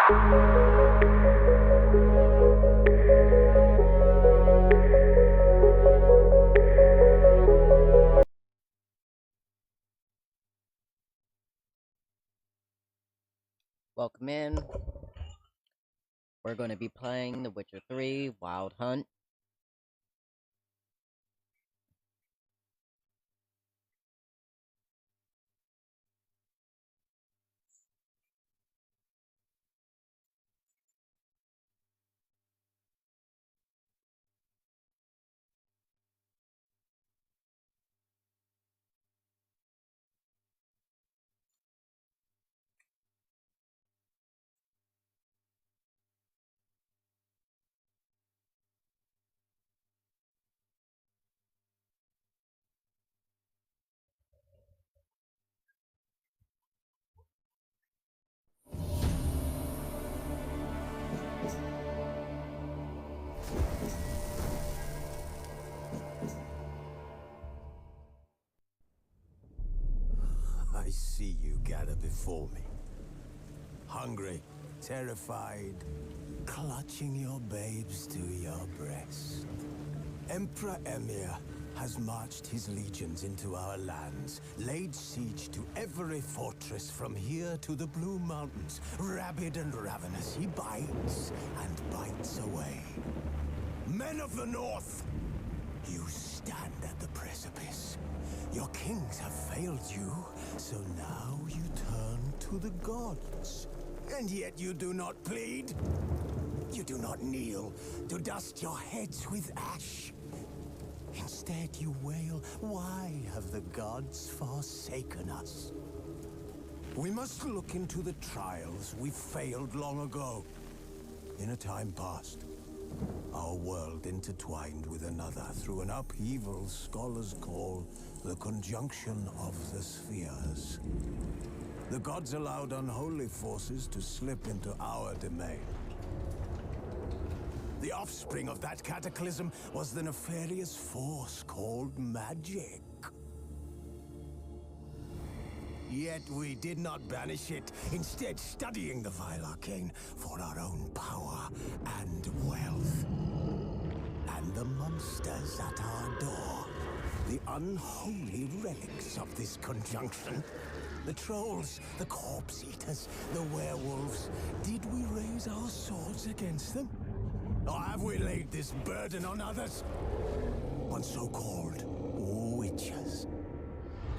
Welcome in. We're going to be playing The Witcher 3 Wild Hunt. I see you gather before me. Hungry, terrified, clutching your babes to your breast. Emperor Emir has marched his legions into our lands, laid siege to every fortress from here to the Blue Mountains. Rabid and ravenous, he bites and bites away. Men of the North, you stand at the precipice. Your kings have failed you, so now you turn to the gods. And yet you do not plead. You do not kneel to dust your heads with ash. Instead you wail, why have the gods forsaken us? We must look into the trials we failed long ago. In a time past, our world intertwined with another through an upheaval scholars call the conjunction of the spheres. The gods allowed unholy forces to slip into our domain. The offspring of that cataclysm was the nefarious force called magic. Yet we did not banish it, instead studying the vile arcane for our own power and wealth. And the monsters at our door, the unholy relics of this conjunction. The trolls, the corpse eaters, the werewolves. Did we raise our swords against them? Or have we laid this burden on others? On so-called witches.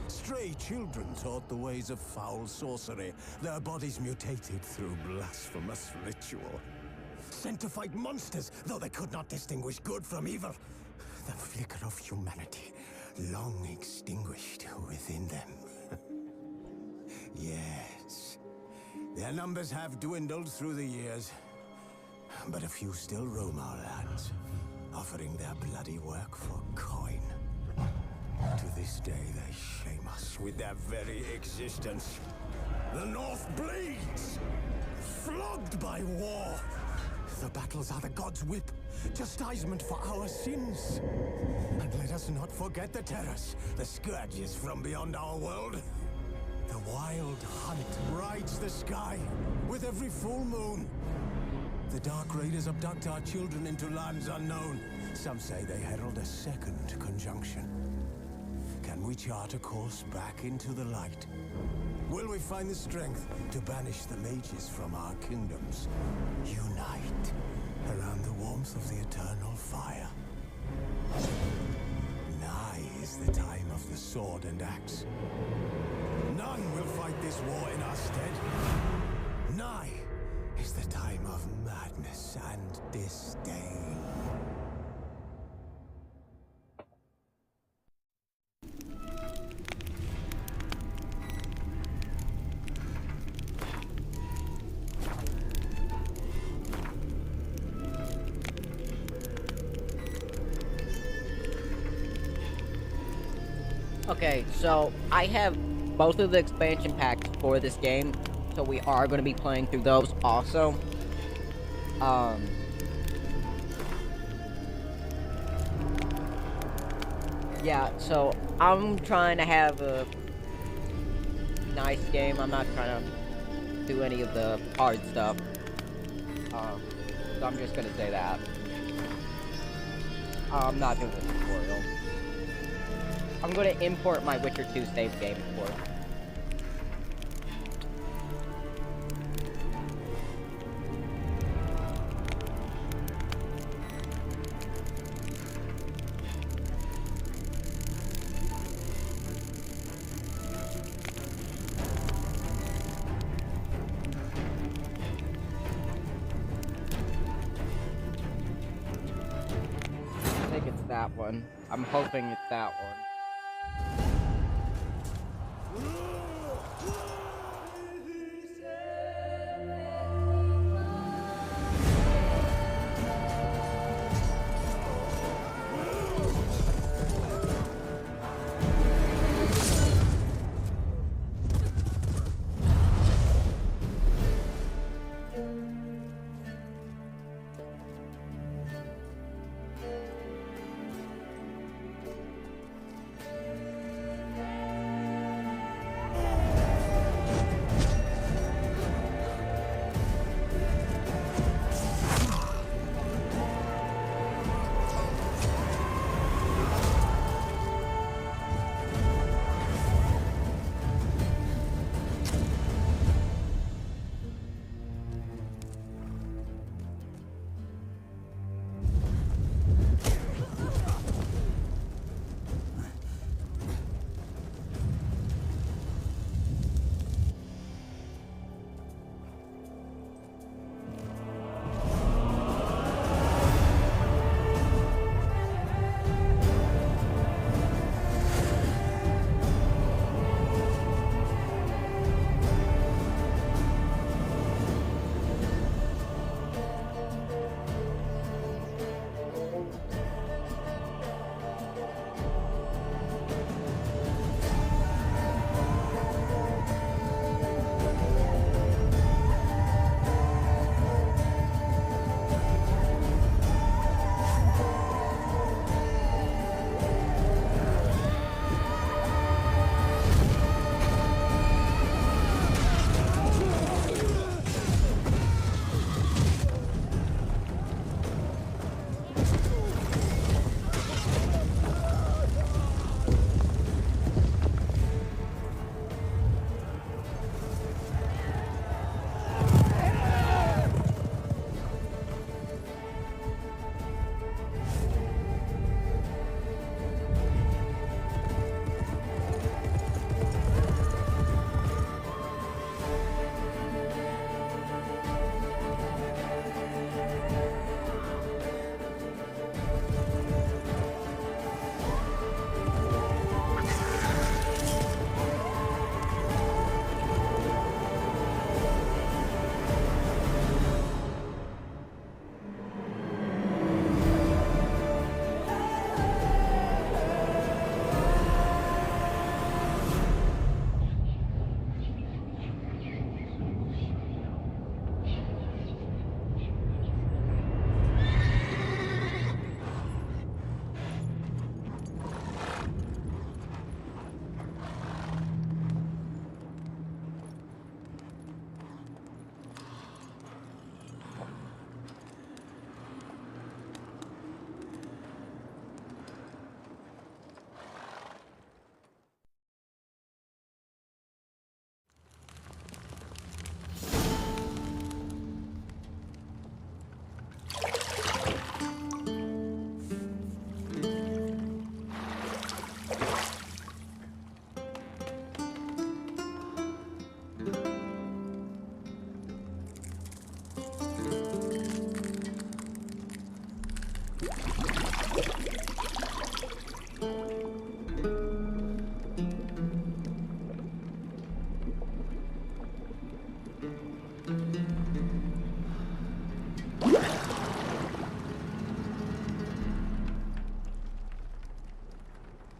Stray children taught the ways of foul sorcery, their bodies mutated through blasphemous ritual. Sent to fight monsters, though they could not distinguish good from evil. The flicker of humanity, long extinguished within them. Yes, their numbers have dwindled through the years, but a few still roam our lands, offering their bloody work for coin. To this day, they shame us with their very existence. The North bleeds, flogged by war. The battles are the gods' whip, chastisement for our sins. And let us not forget the terrors, the scourges from beyond our world. The wild hunt rides the sky with every full moon. The Dark Raiders abduct our children into lands unknown. Some say they herald a second conjunction. Can we chart a course back into the light? Will we find the strength to banish the mages from our kingdoms? Unite around the warmth of the eternal fire. Nigh is the time of the sword and axe. None will fight this war in our stead. Nigh is the time of madness and disdain. Okay, so I have both of the expansion packs for this game, so we are going to be playing through those also. Yeah, so I'm trying to have a nice game. I'm not trying to do any of the hard stuff. So I'm just gonna say that. I'm not doing this tutorial. I'm gonna import my Witcher 2 save game, of course. I think it's that one. I'm hoping it's that one.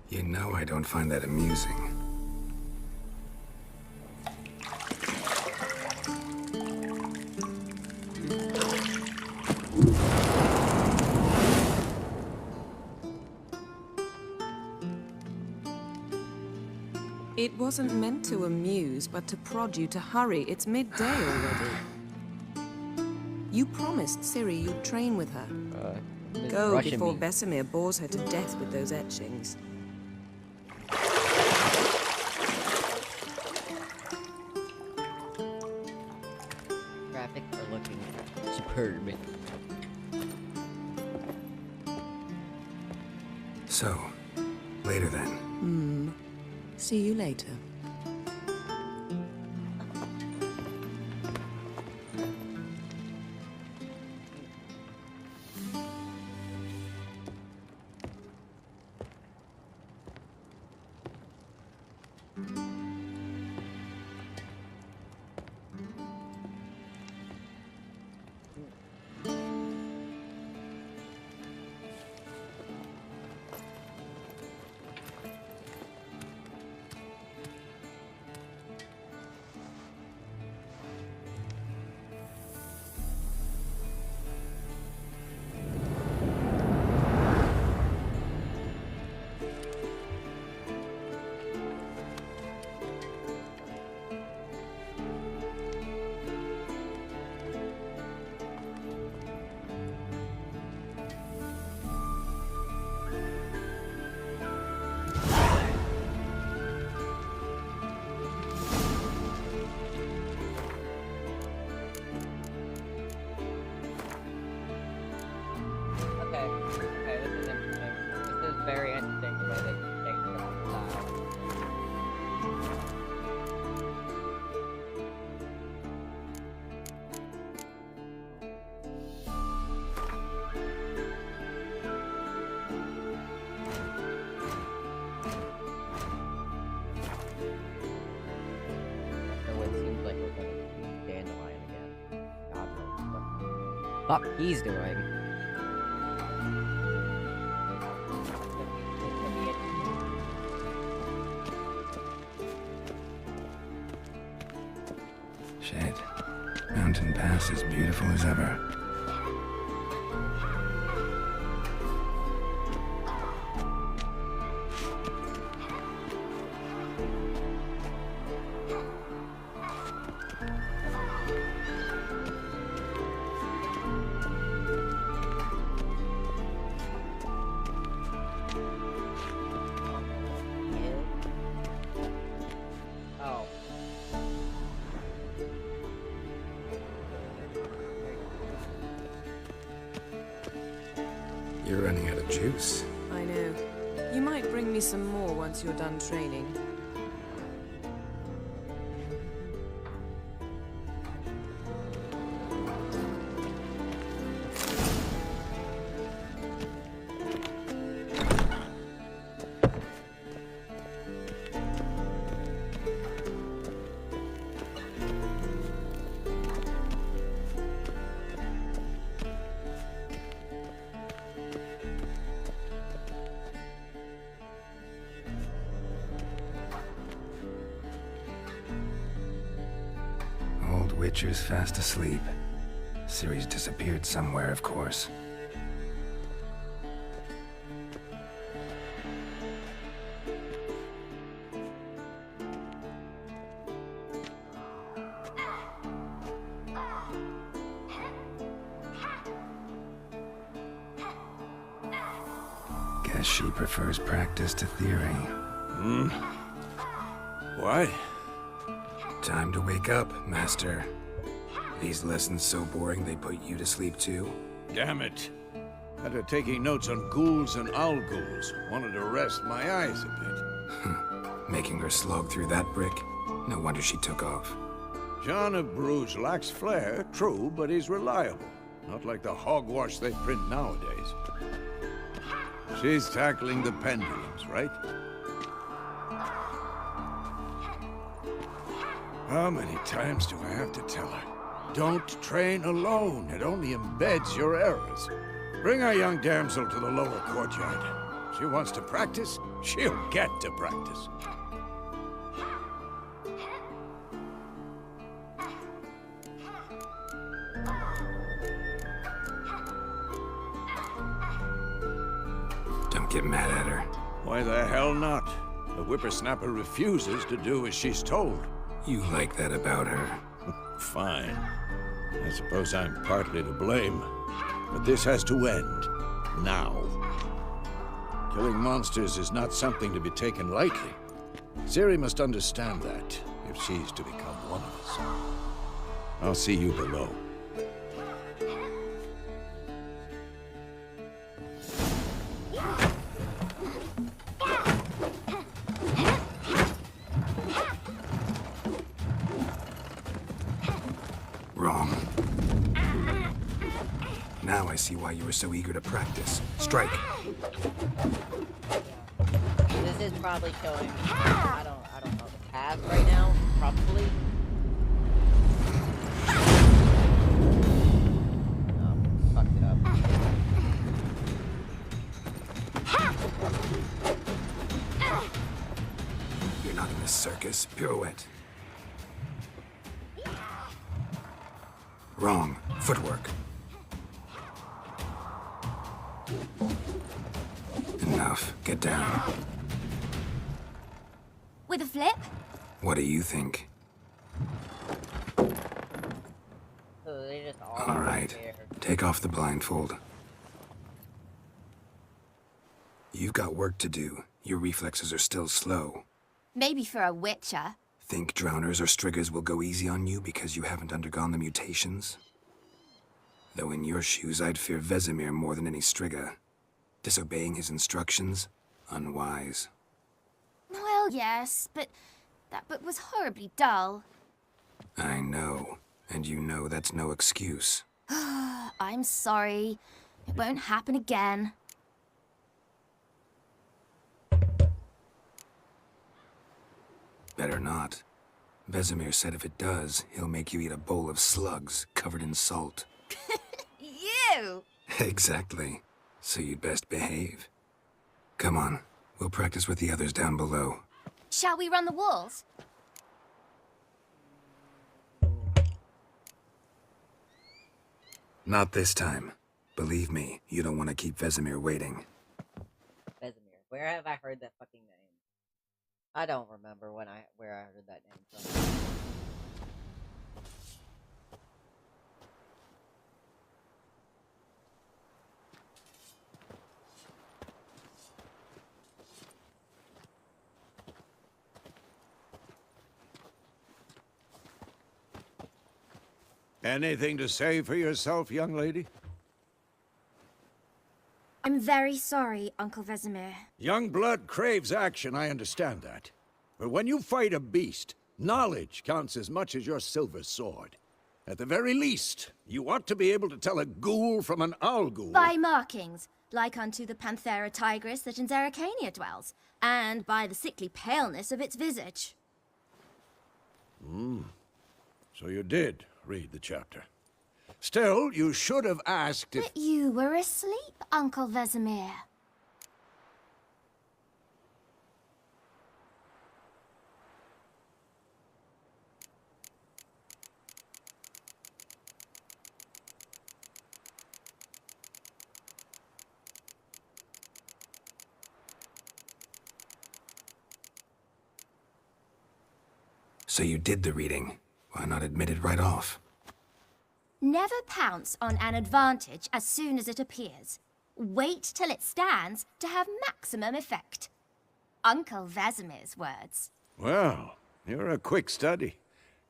You know I don't find that amusing. It wasn't meant to amuse, but to prod you to hurry. It's midday already. You promised Ciri you'd train with her. It's Go rushing before me. Vesemir bores her to death with those etchings. Graphics are looking superb. So, later then. See you later. Okay, this is interesting. This is very interesting the way they changed the style. So it seems like we're gonna see Dandelion again. God knows what the fuck he's doing. Shit. Mountain Pass is beautiful as ever. Oh. You're running out of juice. I know. You might bring me some more once you're done training. Old Witcher's fast asleep. Ciri's disappeared somewhere, of course. Guess she prefers practice to theory. What? Time to wake up, Master. These lessons so boring they put you to sleep too? Damn it. After taking notes on ghouls and owl ghouls, wanted to rest my eyes a bit. Making her slog through that brick? No wonder she took off. John of Bruges lacks flair, true, but he's reliable. Not like the hogwash they print nowadays. She's tackling the pendulums, right? How many times do I have to tell her? Don't train alone. It only embeds your errors. Bring our young damsel to the lower courtyard. She wants to practice, she'll get to practice. Don't get mad at her. Why the hell not? The whippersnapper refuses to do as she's told. You like that about her. Fine. I suppose I'm partly to blame, but this has to end. Now. Killing monsters is not something to be taken lightly. Ciri must understand that, if she's to become one of us. I'll see you below. Wrong. Now I see why you were so eager to practice. Strike. This is probably showing. I don't know the path right now. Probably. No, fucked it up. You're not in this circus. Pirouette. Wrong. Footwork. Enough. Get down. With a flip? What do you think? So they just All right. Take off the blindfold. You've got work to do. Your reflexes are still slow. Maybe for a witcher. Think drowners or striggers will go easy on you because you haven't undergone the mutations? Though in your shoes, I'd fear Vesemir more than any strigger. Disobeying his instructions? Unwise. Well, yes, but that book was horribly dull. I know. And you know that's no excuse. I'm sorry. It won't happen again. Better not. Vesemir said if it does, he'll make you eat a bowl of slugs covered in salt. You! Exactly. So you'd best behave. Come on. We'll practice with the others down below. Shall we run the walls? Not this time. Believe me, you don't want to keep Vesemir waiting. Vesemir. Where have I heard that fucking name? I don't remember where I heard that name from. Anything to say for yourself, young lady? I'm very sorry, Uncle Vesemir. Young blood craves action, I understand that. But when you fight a beast, knowledge counts as much as your silver sword. At the very least, you ought to be able to tell a ghoul from an owl ghoul. By markings, like unto the Panthera tigris that in Zerrikania dwells, and by the sickly paleness of its visage. So you did read the chapter. Still, you should have asked if... But you were asleep, Uncle Vesemir. So you did the reading. Why not admit it right off? Never pounce on an advantage as soon as it appears. Wait till it stands to have maximum effect. Uncle Vesemir's words. Well, you're a quick study.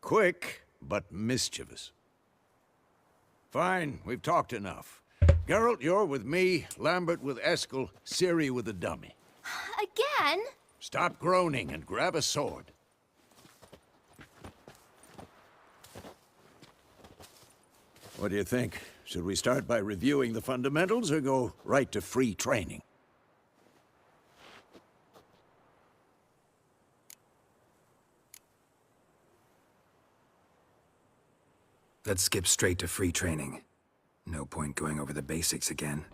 Quick, but mischievous. Fine, we've talked enough. Geralt, you're with me, Lambert with Eskel, Ciri with the dummy. Again? Stop groaning and grab a sword. What do you think? Should we start by reviewing the fundamentals or go right to free training? Let's skip straight to free training. No point going over the basics again.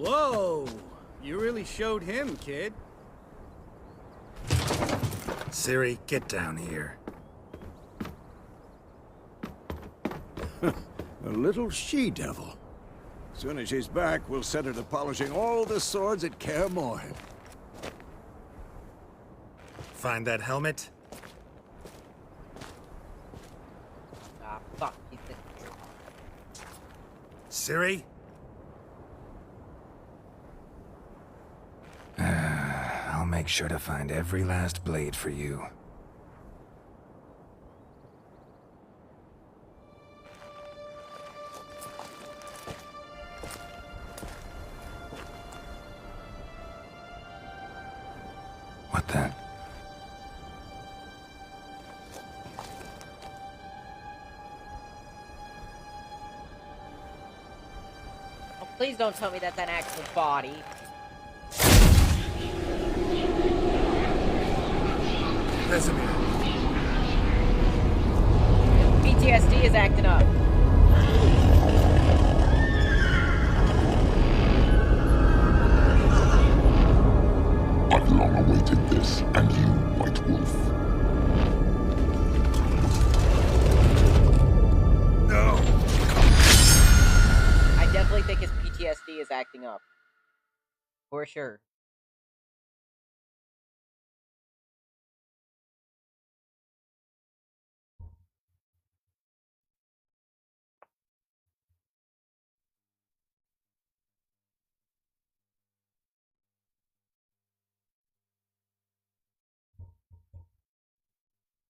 Whoa! You really showed him, kid. Ciri, get down here. A little she-devil. Soon as she's back, we'll set her to polishing all the swords at Kaer Morhen. Find that helmet? Ah, fuck. He's the... Ciri? I'll make sure to find every last blade for you. What the? Oh, please don't tell me that's an actual body. Vesemir. PTSD is acting up. I've long awaited this, and you, White Wolf. No! I definitely think his PTSD is acting up. For sure.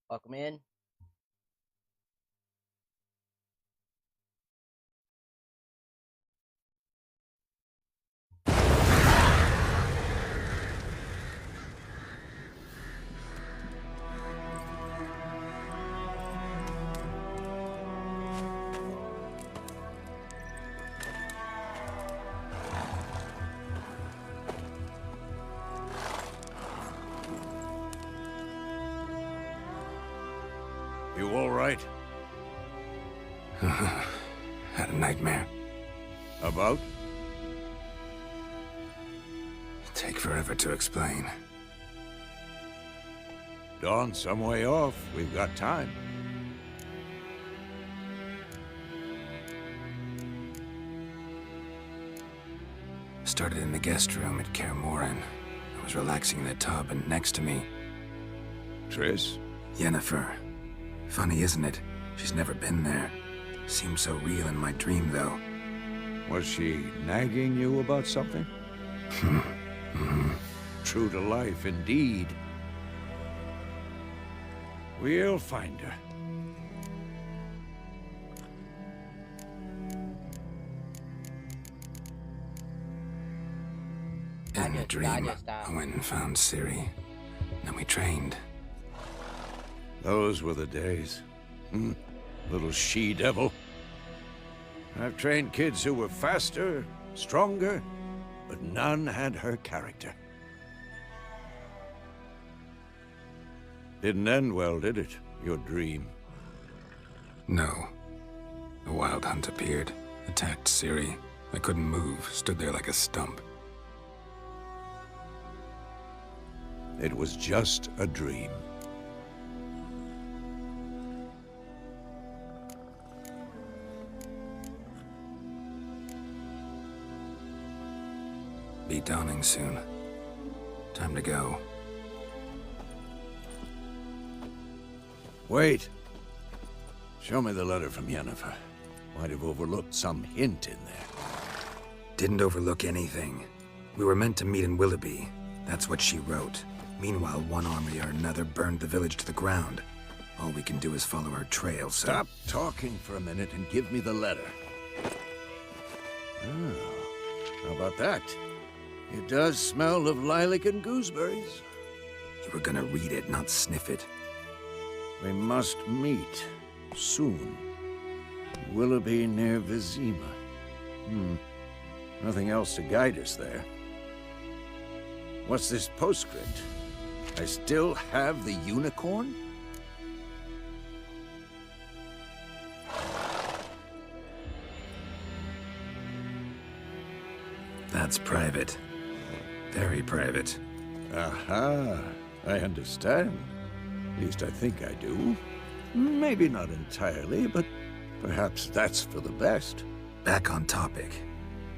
Welcome in. You all right? Had a nightmare. About? Take forever to explain. Dawn's some way off. We've got time. Started in the guest room at Kaer Morhen. I was relaxing in the tub, and next to me, Triss? Yennefer. Funny, isn't it? She's never been there. Seemed so real in my dream, though. Was she nagging you about something? True to life, indeed. We'll find her. In the dream, I went and found Ciri. Then we trained. Those were the days. Little she-devil. I've trained kids who were faster, stronger, but none had her character. Didn't end well, did it? Your dream? No. A wild hunt appeared, attacked Ciri. I couldn't move, stood there like a stump. It was just a dream. Be dawning soon. Time to go. Wait. Show me the letter from Yennefer. Might have overlooked some hint in there. Didn't overlook anything. We were meant to meet in Willoughby. That's what she wrote. Meanwhile, one army or another burned the village to the ground. All we can do is follow her trail, so... Stop talking for a minute and give me the letter. Oh, how about that? It does smell of lilac and gooseberries. You were gonna read it, not sniff it. We must meet soon. Willoughby near Vizima. Nothing else to guide us there. What's this postscript? I still have the unicorn? That's private. Very private. Aha, I understand. At least I think I do. Maybe not entirely, but Perhaps that's for the best. Back on topic.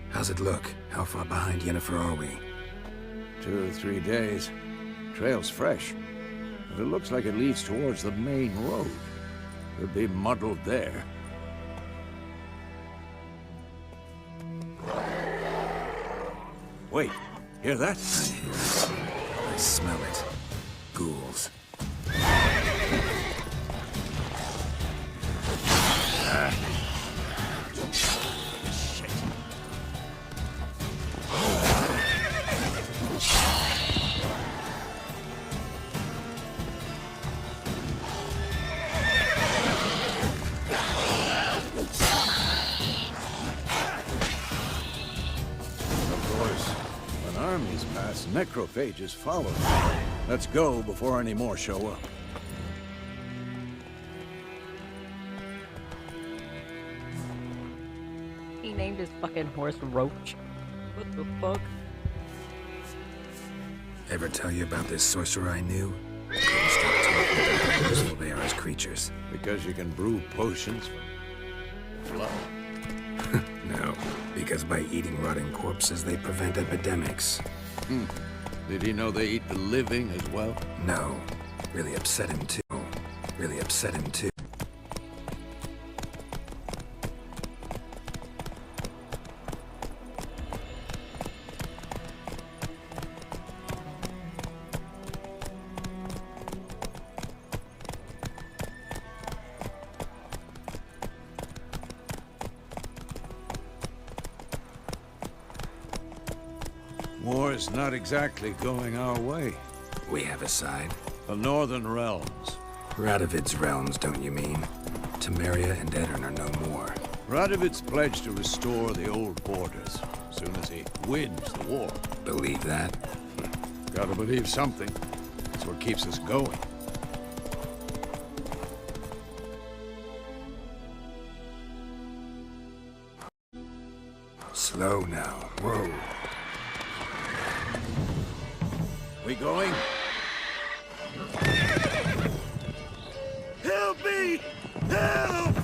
How's it look? How far behind Yennefer are we? 2 or 3 days. Trail's fresh, but it looks like it leads towards the main road. Could be muddled there. Wait, hear that? I hear it. I smell it. Ghouls. Armies pass, necrophages follow. Let's go before any more show up. He named his fucking horse Roach. What the fuck? Ever tell you about this sorcerer I knew? Couldn't stop talking about how useful they are as creatures. Because you can brew potions from blood. No, because by eating rotting corpses, they prevent epidemics. Did he know they eat the living as well? No. Really upset him too. Really upset him too. War's not exactly going our way. We have a side. The Northern Realms. Radovid's realms, don't you mean? Temeria and Edirn are no more. Radovid's pledged to restore the old borders as soon as he wins the war. Believe that? Gotta believe something. That's what keeps us going. Slow now. Whoa. We going? Help me! Help!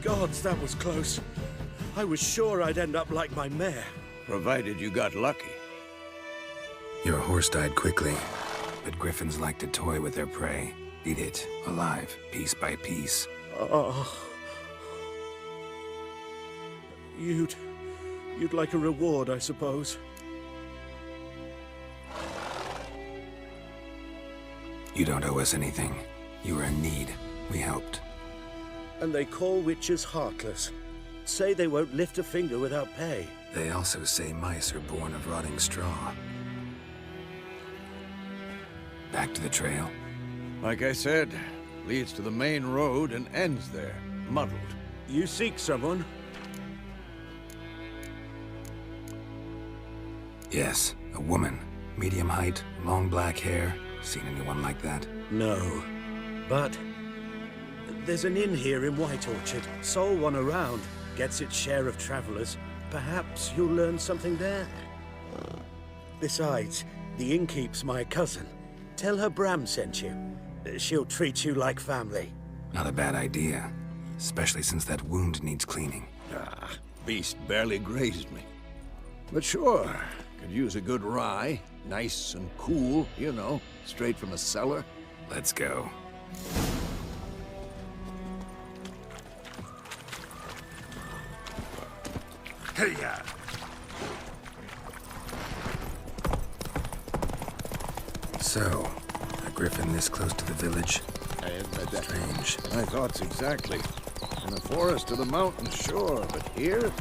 Gods, that was close. I was sure I'd end up like my mare. Provided you got lucky. Your horse died quickly, but griffins like to toy with their prey. Eat it, alive, piece by piece. Oh. You'd like a reward, I suppose. You don't owe us anything. You were in need. We helped. And they call witches heartless. Say they won't lift a finger without pay. They also say mice are born of rotting straw. Back to the trail. Like I said, leads to the main road and ends there, muddled. You seek someone? Yes, a woman. Medium height, long black hair. Seen anyone like that? No. But there's an inn here in White Orchard. Sole one around. Gets its share of travelers. Perhaps you'll learn something there. Besides, the innkeep's my cousin. Tell her Bram sent you. She'll treat you like family. Not a bad idea. Especially since that wound needs cleaning. Beast barely grazed me. But sure, could use a good rye. Nice and cool, you know, straight from a cellar. Let's go. Hey-ya! So, a griffin this close to the village? Strange. My thoughts exactly. In the forest or the mountains, sure, but here?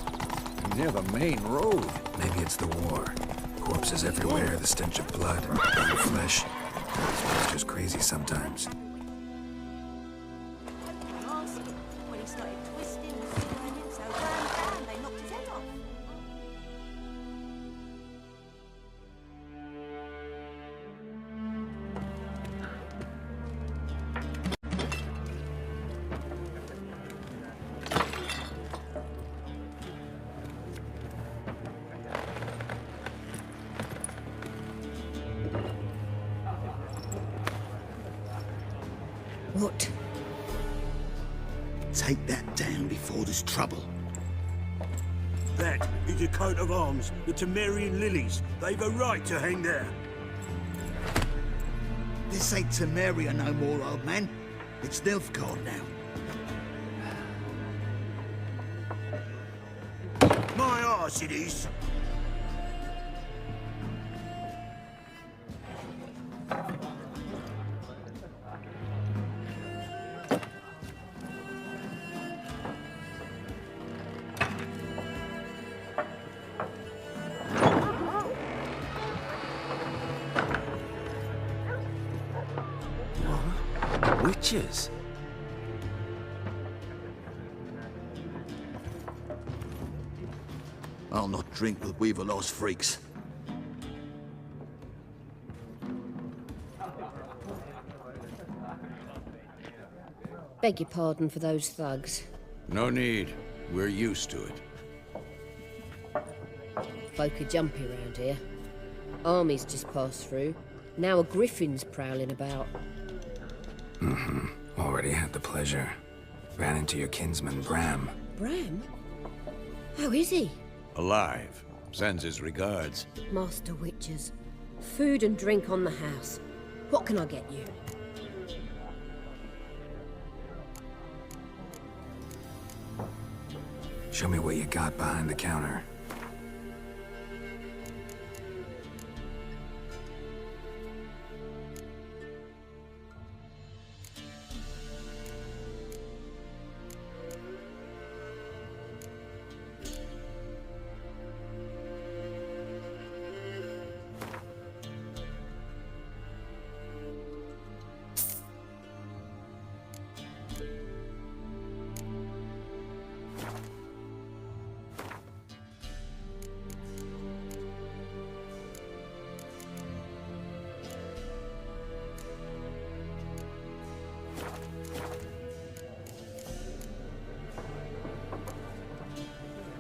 Near the main road. Maybe it's the war. Corpses everywhere, the stench of blood and burnt flesh. This monster's crazy sometimes. When he started twisting and turning, so bam, they knocked his head off. What? Take that down before there's trouble. That is a coat of arms, the Temerian lilies. They've a right to hang there. This ain't Temeria no more, old man. It's Nilfgaard now. My arse it is. Witches? I'll not drink with Weaverlost freaks. Beg your pardon for those thugs. No need. We're used to it. Folk are jumpy around here. Armies just passed through. Now a griffin's prowling about. Already had the pleasure. Ran into your kinsman, Bram. Bram? How is he? Alive. Sends his regards. Master Witches. Food and drink on the house. What can I get you? Show me what you got behind the counter.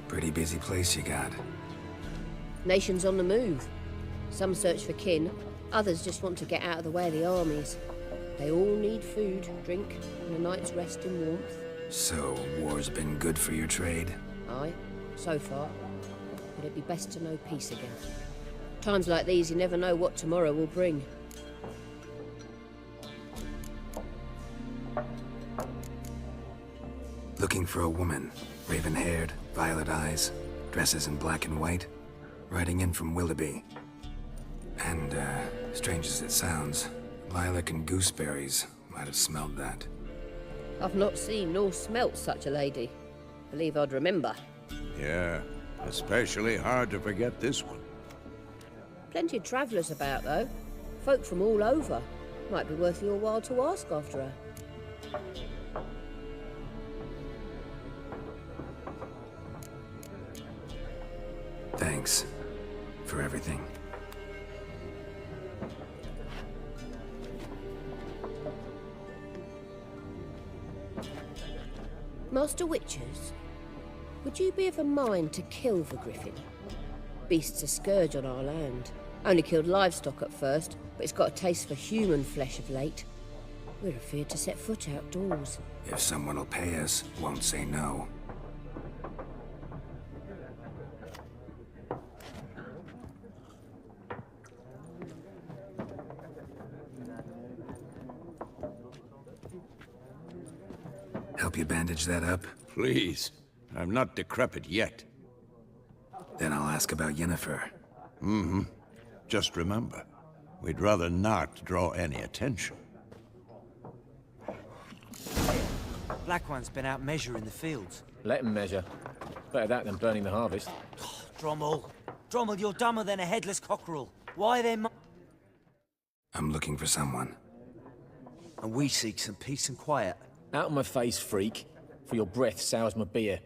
Pretty busy place you got. Nations on the move. Some search for kin, others just want to get out of the way of the armies. They all need food, drink, and a night's rest in warmth. So, war's been good for your trade? Aye, so far. But it'd be best to know peace again. Times like these, you never know what tomorrow will bring. Looking for a woman. Raven-haired, violet eyes, dresses in black and white. Riding in from Willoughby. And, strange as it sounds, lilac and gooseberries might have smelled that. I've not seen nor smelt such a lady. Believe I'd remember. Yeah, especially hard to forget this one. Plenty of travellers about, though. Folk from all over. Might be worth your while to ask after her. Thanks for everything. Master Witches, would you be of a mind to kill the griffin? Beast's a scourge on our land. Only killed livestock at first, but it's got a taste for human flesh of late. We're afeard to set foot outdoors. If someone will pay us, won't say no. Help you bandage that up? Please. I'm not decrepit yet. Then I'll ask about Yennefer. Just remember, we'd rather not draw any attention. Black One's been out measuring the fields. Let him measure. Better that than burning the harvest. Drommel. Drommel, you're dumber than a headless cockerel. Why then? I'm looking for someone. And we seek some peace and quiet. Out of my face, freak. For your breath sours my beer.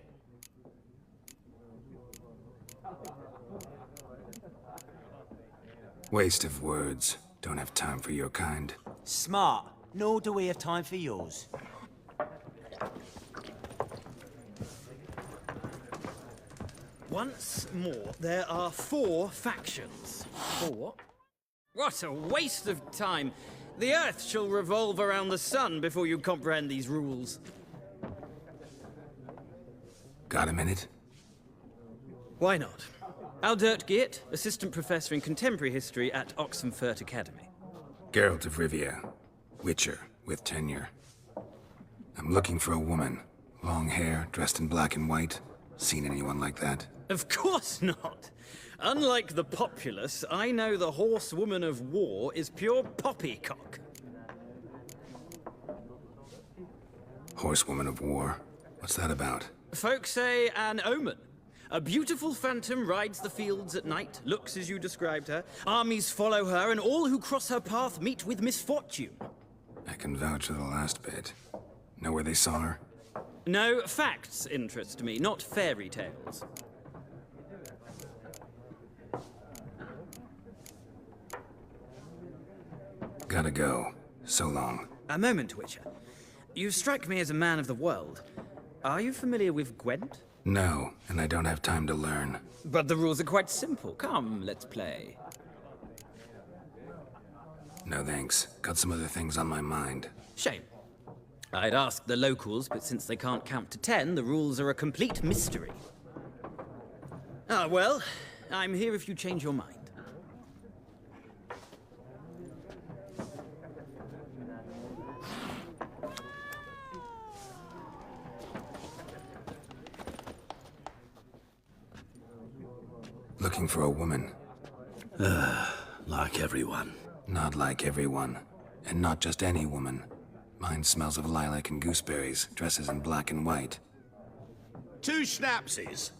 Waste of words. Don't have time for your kind. Smart. Nor do we have time for yours. Once more, there are 4 factions. 4 what? What a waste of time. The Earth shall revolve around the sun before you comprehend these rules. Got a minute? Why not? Aldert Geert, Assistant Professor in Contemporary History at Oxenfurt Academy. Geralt of Rivia. Witcher, with tenure. I'm looking for a woman. Long hair, dressed in black and white. Seen anyone like that? Of course not! Unlike the populace, I know the horsewoman of war is pure poppycock. Horsewoman of war? What's that about? Folk say an omen. A beautiful phantom rides the fields at night, looks as you described her. Armies follow her, and all who cross her path meet with misfortune. I can vouch for the last bit. Know where they saw her? No, facts interest me, not fairy tales. Gotta go. So long. A moment, Witcher. You strike me as a man of the world. Are you familiar with Gwent? No, and I don't have time to learn. But the rules are quite simple. Come, let's play. No thanks. Got some other things on my mind. Shame. I'd ask the locals, but since they can't count to 10, the rules are a complete mystery. Ah, well, I'm here if you change your mind. Looking for a woman. Like everyone. Not like everyone. And not just any woman. Mine smells of lilac and gooseberries, dresses in black and white. 2 schnapsies.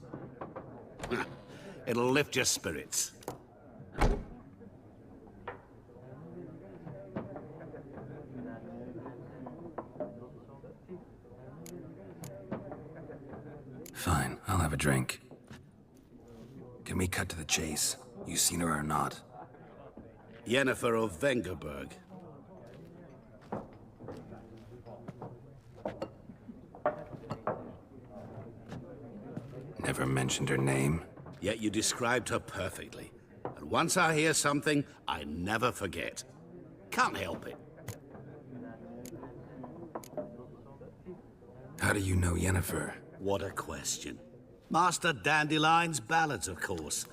It'll lift your spirits. Fine, I'll have a drink. Can we cut to the chase? You seen her or not? Yennefer of Vengerberg. Never mentioned her name. Yet you described her perfectly. And once I hear something, I never forget. Can't help it. How do you know Yennefer? What a question. Master Dandelion's ballads, of course.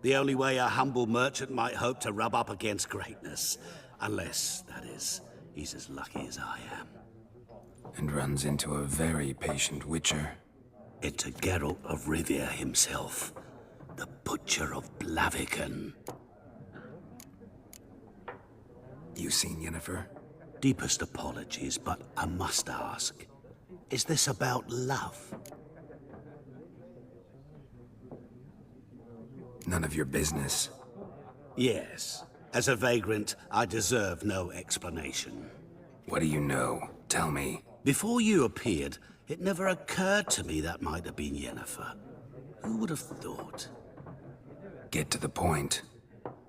The only way a humble merchant might hope to rub up against greatness. Unless, that is, he's as lucky as I am. And runs into a very patient witcher. Into Geralt of Rivia himself. The Butcher of Blaviken. You seen Yennefer? Deepest apologies, but I must ask. Is this about love? None of your business. Yes. As a vagrant, I deserve no explanation. What do you know? Tell me. Before you appeared, it never occurred to me that might have been Yennefer. Who would have thought? Get to the point.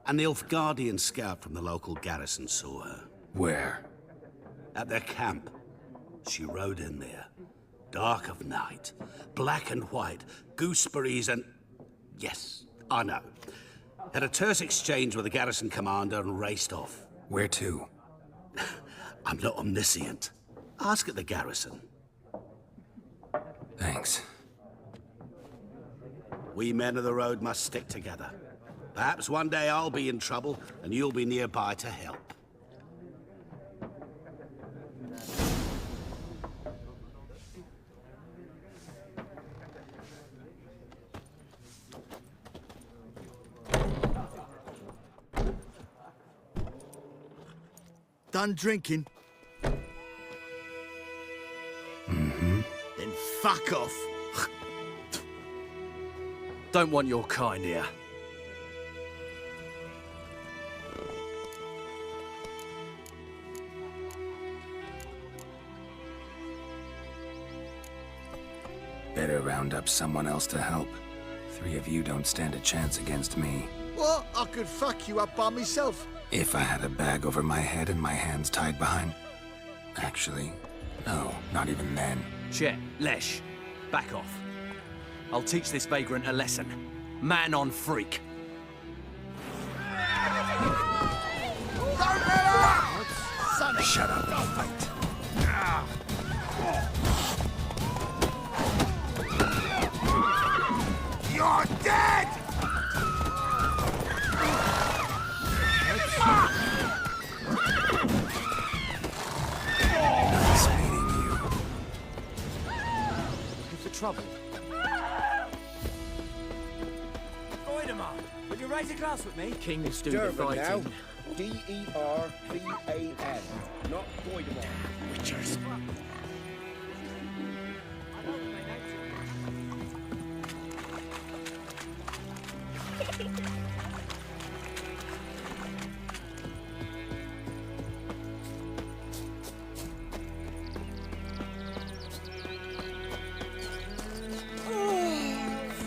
A Nilfgaardian scout from the local garrison saw her. Where? At their camp. She rode in there. Dark of night. Black and white. Gooseberries and... Yes, I know. Had a terse exchange with the garrison commander and raced off. Where to? I'm not omniscient. Ask at the garrison. Thanks. We men of the road must stick together. Perhaps one day I'll be in trouble and you'll be nearby to help. Done drinking? Mm-hmm. Then fuck off. Don't want your kind here. Better round up someone else to help. 3 of you don't stand a chance against me. What? I could fuck you up by myself. If I had a bag over my head and my hands tied behind... Actually, no, not even then. Chet, Lesh, back off. I'll teach this vagrant a lesson. Man on freak. Don't let her! Shut up and fight. You're dead! Nice meeting you. Looking for trouble? Voidemar, would you raise a glass with me? Kings do the Durban now. fighting. D-E-R-B-A-N, not Voidemar. Witchers.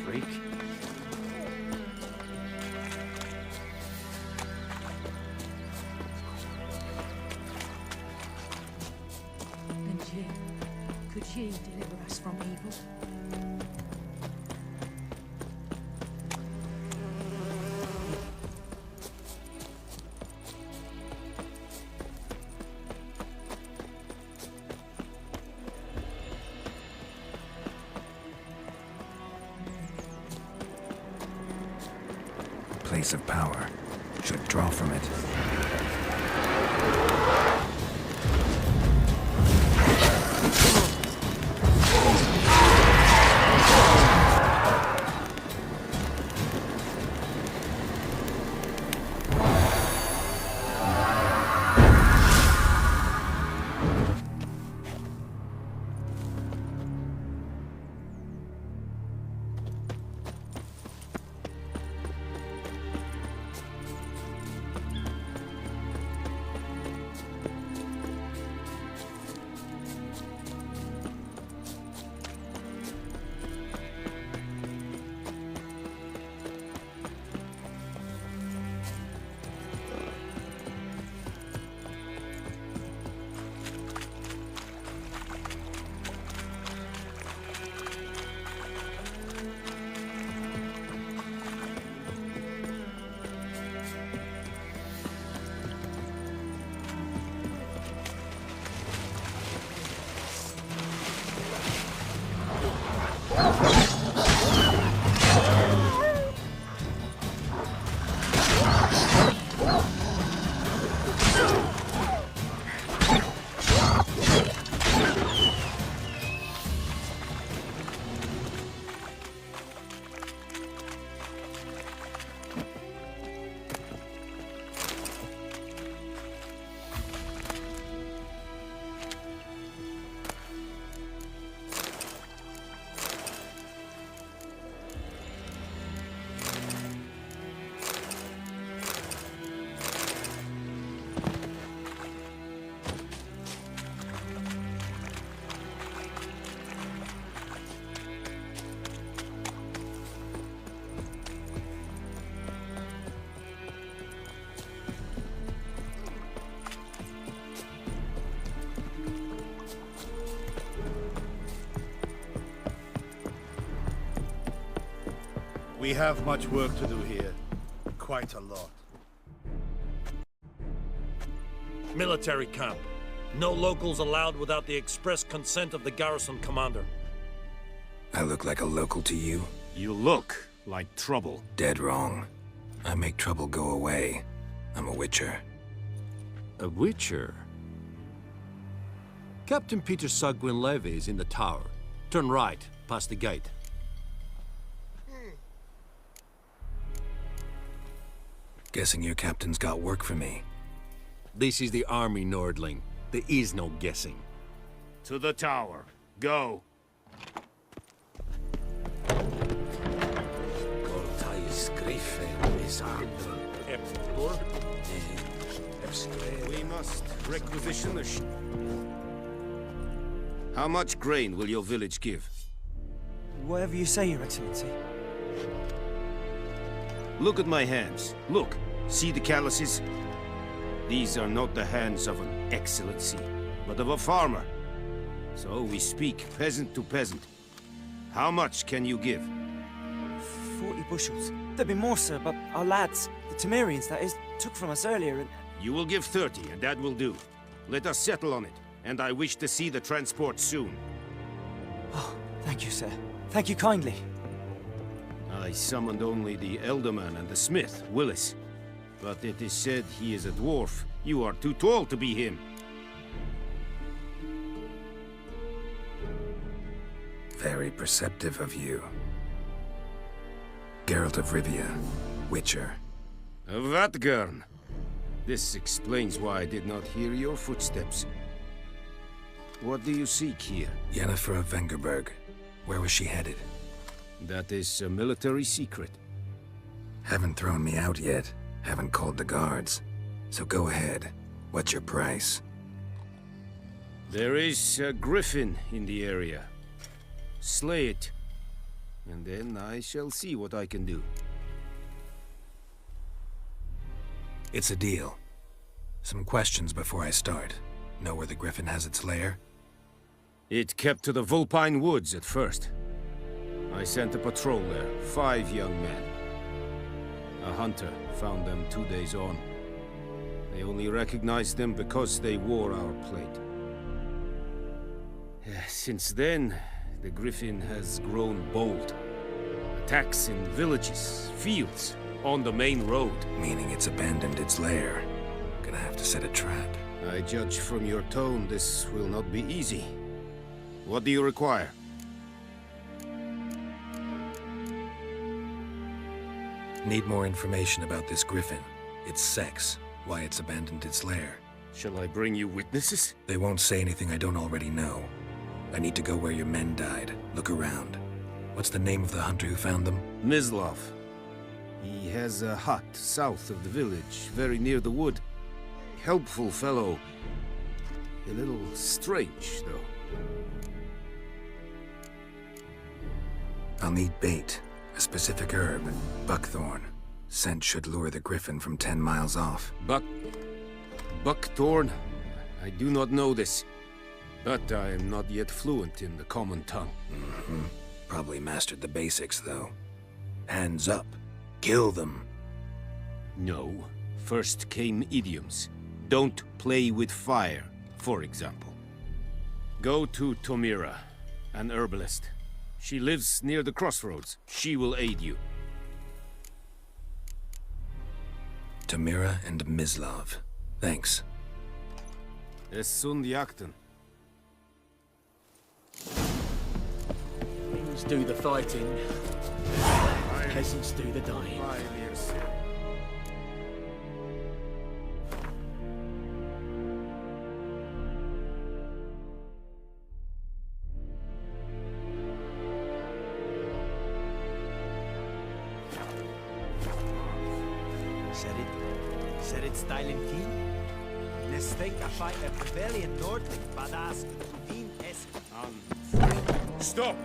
Freak. And you, could you deliver us from evil? Place of power. Should draw from it. We have much work to do here. Quite a lot. Military camp. No locals allowed without the express consent of the garrison commander. I look like a local to you? You look like trouble. Dead wrong. I make trouble go away. I'm a witcher. A witcher? Captain Peter Sagwin Levy is in the tower. Turn right, past the gate. Guessing your captain's got work for me. This is the army, Nordling. There is no guessing. To the tower. Go. We must requisition the How much grain will your village give? Whatever you say, Your Excellency. Look at my hands. Look. See the calluses? These are not the hands of an excellency, but of a farmer. So we speak peasant to peasant. How much can you give? 40 bushels. There'd be more, sir, but our lads, the Temerians, that is, took from us earlier and... You will give 30, and that will do. Let us settle on it, and I wish to see the transport soon. Oh, thank you, sir. Thank you kindly. I summoned only the Elderman and the smith, Willis. But it is said he is a dwarf. You are too tall to be him. Very perceptive of you. Geralt of Rivia, Witcher. Vatgern! This explains why I did not hear your footsteps. What do you seek here? Yennefer of Vengerberg. Where was she headed? That is a military secret. Haven't thrown me out yet. Haven't called the guards. So go ahead. What's your price? There is a griffin in the area. Slay it. And then I shall see what I can do. It's a deal. Some questions before I start. Know where the griffin has its lair? It kept to the Vulpine Woods at first. I sent a patrol there, 5 young men. A hunter found them 2 days on. They only recognized them because they wore our plate. Since then, the griffin has grown bold. Attacks in villages, fields, on the main road. Meaning it's abandoned its lair. Gonna have to set a trap. I judge from your tone this will not be easy. What do you require? Need more information about this griffin. Its sex, why it's abandoned its lair. Shall I bring you witnesses? They won't say anything I don't already know. I need to go where your men died. Look around. What's the name of the hunter who found them? Mislav. He has a hut south of the village, very near the wood. Helpful fellow. A little strange, though. I'll need bait. A specific herb. Buckthorn. Scent should lure the griffin from 10 miles off. Buckthorn? I do not know this. But I am not yet fluent in the common tongue. Probably mastered the basics, though. Hands up. Kill them. No. First came idioms. Don't play with fire, for example. Go to Tomira, an herbalist. She lives near the crossroads. She will aid you. Tomira and Mislav. Thanks. Es sunt jakten. Kings do the fighting. Peasants do the dying. Said it styling keen? Nes think I fight a rebellion Nordling, badass Kuvin esque. Stop!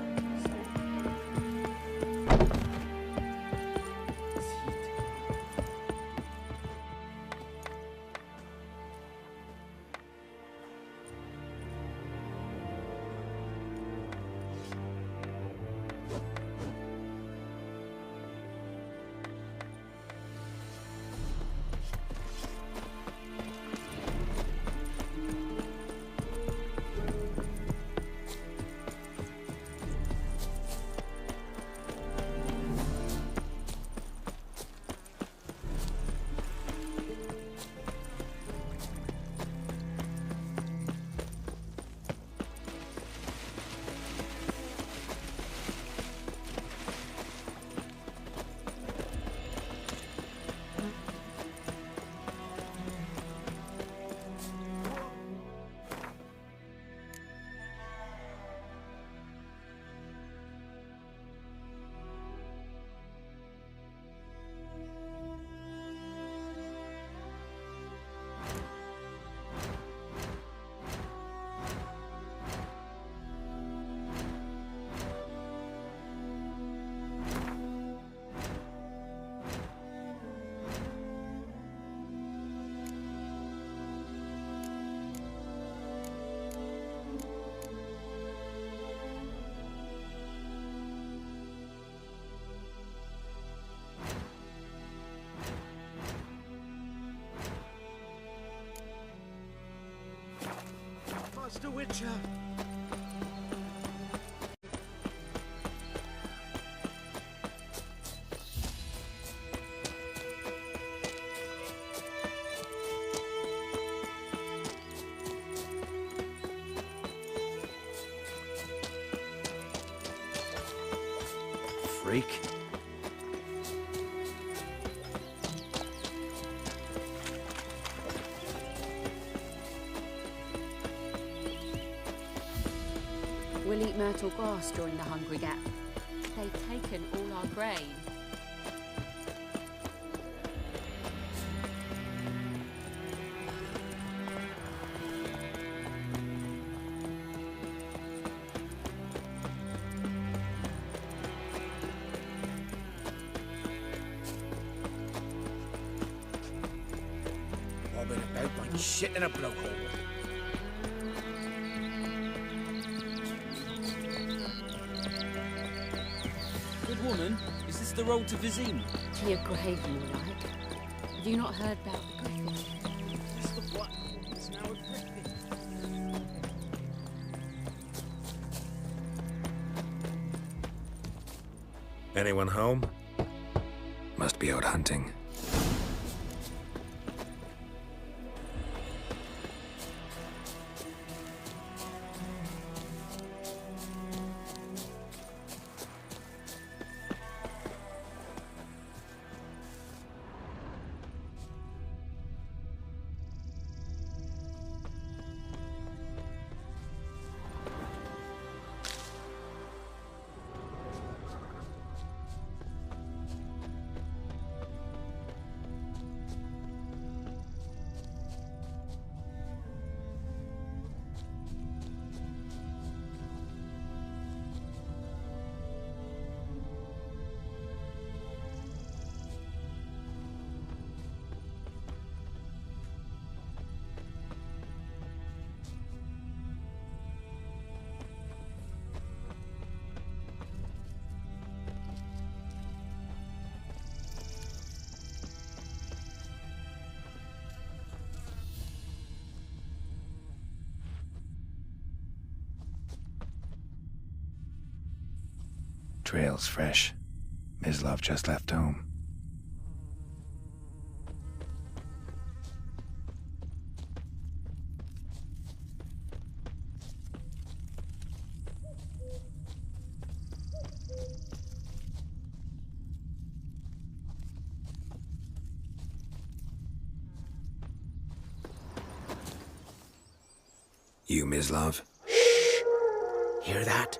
Master Witcher! Freak. We'll eat myrtle grass during the Hungry Gap. They've taken all our grain. Bobbing about like shit in a blowhole. Good woman, is this the road to Vizim? To your grave, more like. Have you not heard about the griffin? It's the what? It's now a griffin. Anyone home? Must be out hunting. Trail's fresh. Mislav just left home. You, Mislav? Hear that?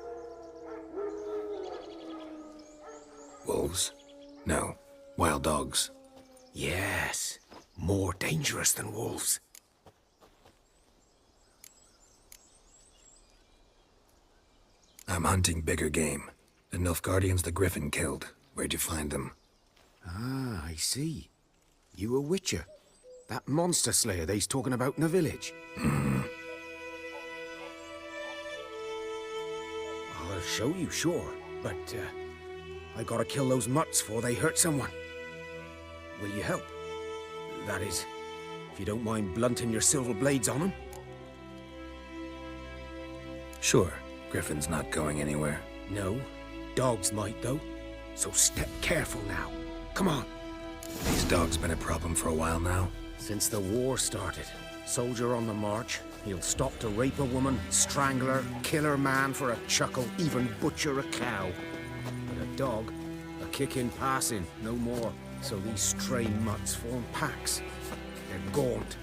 Wolves? No. Wild dogs. Yes. More dangerous than wolves. I'm hunting bigger game. The Nilfgaardians the Griffin killed. Where'd you find them? Ah, I see. You a witcher. That monster slayer they's talking about in the village. I'll show you, sure. But, I gotta kill those mutts before they hurt someone. Will you help? That is, if you don't mind blunting your silver blades on them. Sure. Griffin's not going anywhere. No. Dogs might, though. So step careful now. Come on. These dogs been a problem for a while now? Since the war started. Soldier on the march. He'll stop to rape a woman, strangle her, kill her man for a chuckle, even butcher a cow. But a dog, a kick in passing, no more. So these stray mutts form packs. They're gaunt,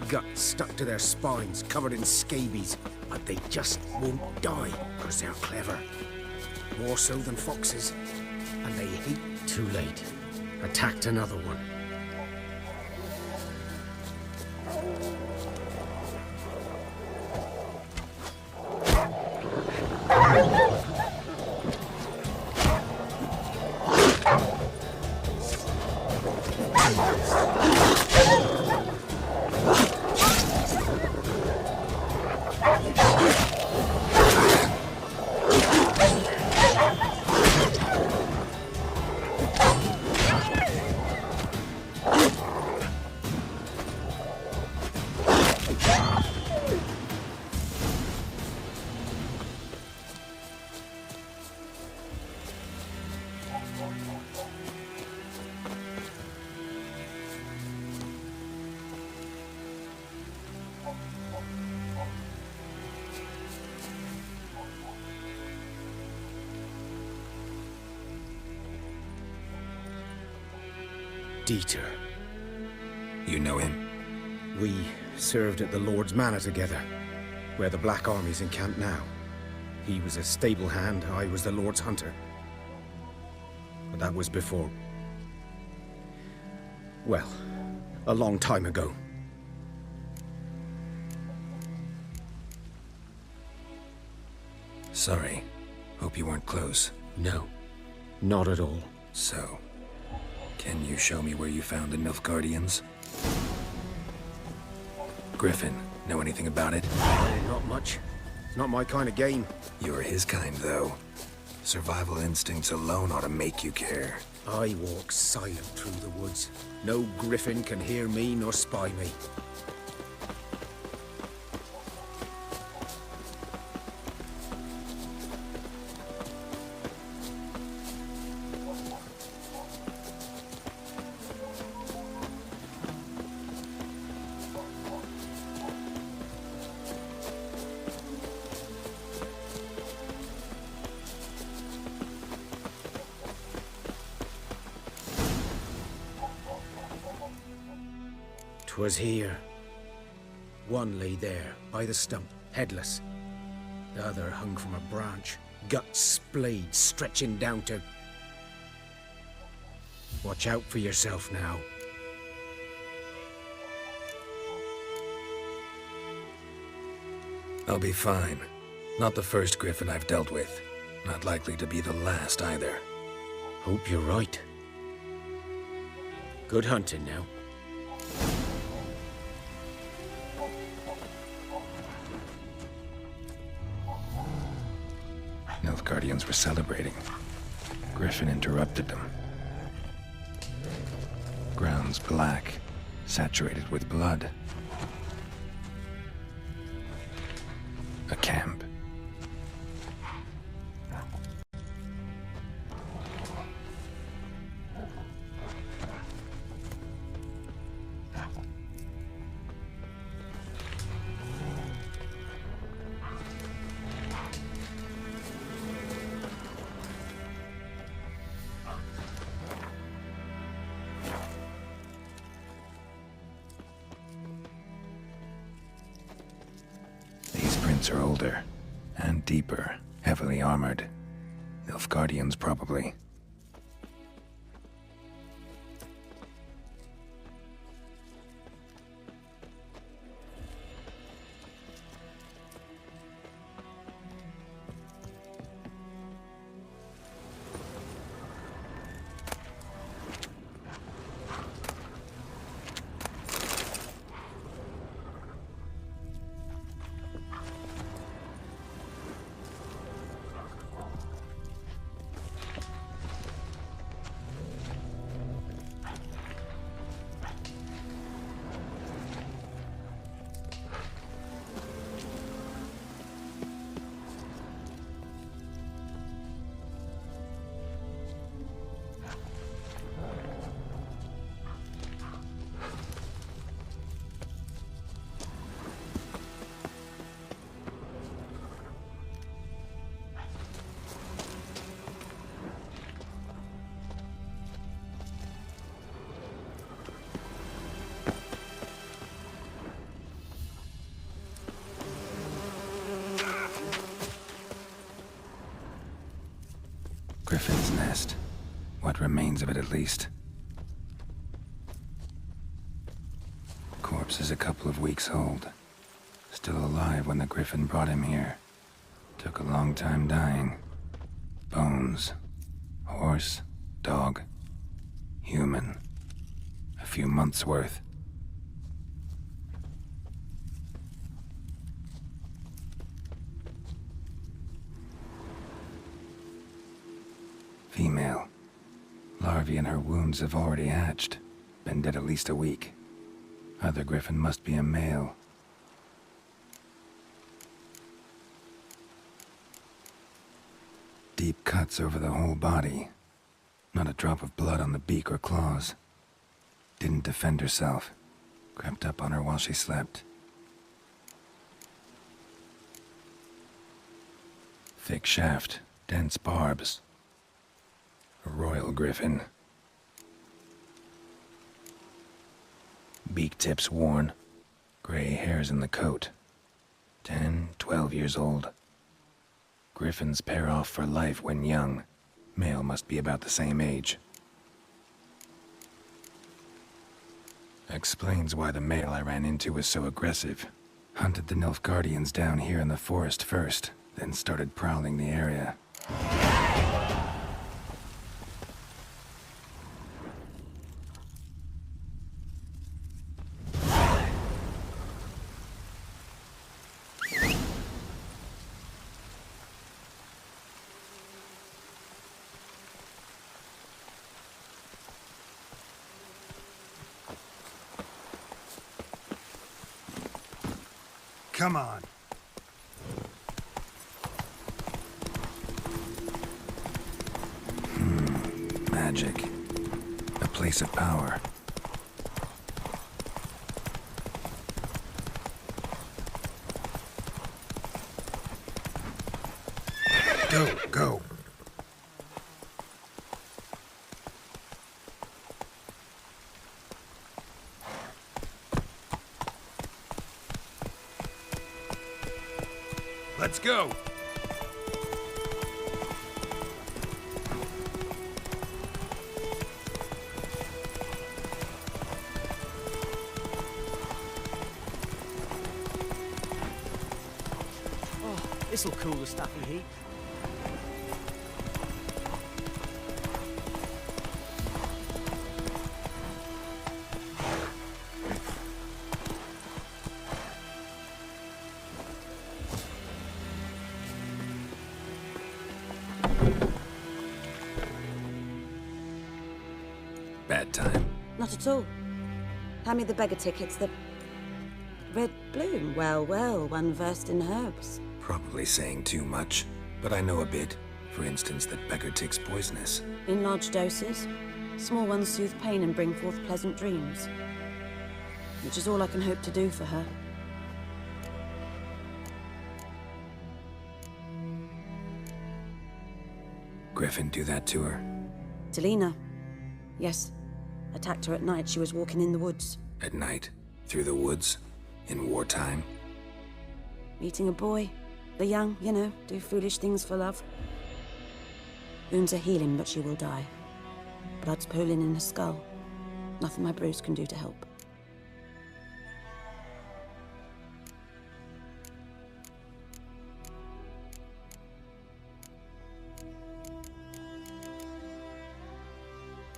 guts stuck to their spines, covered in scabies. But they just won't die, because they're clever. More so than foxes. And they hate too late. Attacked another one. Dieter. You know him? We served at the Lord's Manor together, where the Black Army's encamped now. He was a stable hand, I was the Lord's hunter. But that was before... well, a long time ago. Sorry. Hope you weren't close. No, not at all. So, can you show me where you found the Nilfgaardians? Griffin, know anything about it? Not much. It's not my kind of game. You're his kind, though. Survival instincts alone ought to make you care. I walk silent through the woods. No griffin can hear me nor spy me. Was here. One lay there, by the stump, headless. The other hung from a branch, guts splayed, stretching down to... Watch out for yourself now. I'll be fine. Not the first griffin I've dealt with. Not likely to be the last, either. Hope you're right. Good hunting now. Nilfgaardians were celebrating. Griffin interrupted them. Ground's black, saturated with blood. A camp. Are older and deeper, heavily armored. Nilfgaardians, probably. Griffin's nest. What remains of it, at least. Corpse is a couple of weeks old. Still alive when the Griffin brought him here. Took a long time dying. Bones. Horse. Dog. Human. A few months' worth. Female. Larvae in her wounds have already hatched. Been dead at least a week. Other Griffin must be a male. Deep cuts over the whole body. Not a drop of blood on the beak or claws. Didn't defend herself. Crept up on her while she slept. Thick shaft, dense barbs. A royal griffin. Beak tips worn. Gray hairs in the coat. 10, 12 years old. Griffins pair off for life when young. Male must be about the same age. Explains why the male I ran into was so aggressive. Hunted the Nilfgaardians down here in the forest first, then started prowling the area. Come on. Magic. A place of power. Go. Let's go! Oh, this'll cool the stuffy heat. Bad time. Not at all. Hand me the beggar tickets, the red bloom. Well, one versed in herbs. Probably saying too much, but I know a bit. For instance, that beggar tick's poisonous. In large doses. Small ones soothe pain and bring forth pleasant dreams. Which is all I can hope to do for her. Griffin do that to her? Talina. Yes. Attacked her at night. She was walking in the woods. At night? Through the woods? In wartime? Meeting a boy. The young, you know, do foolish things for love. Wounds are healing, but she will die. Blood's pooling in her skull. Nothing my bruise can do to help.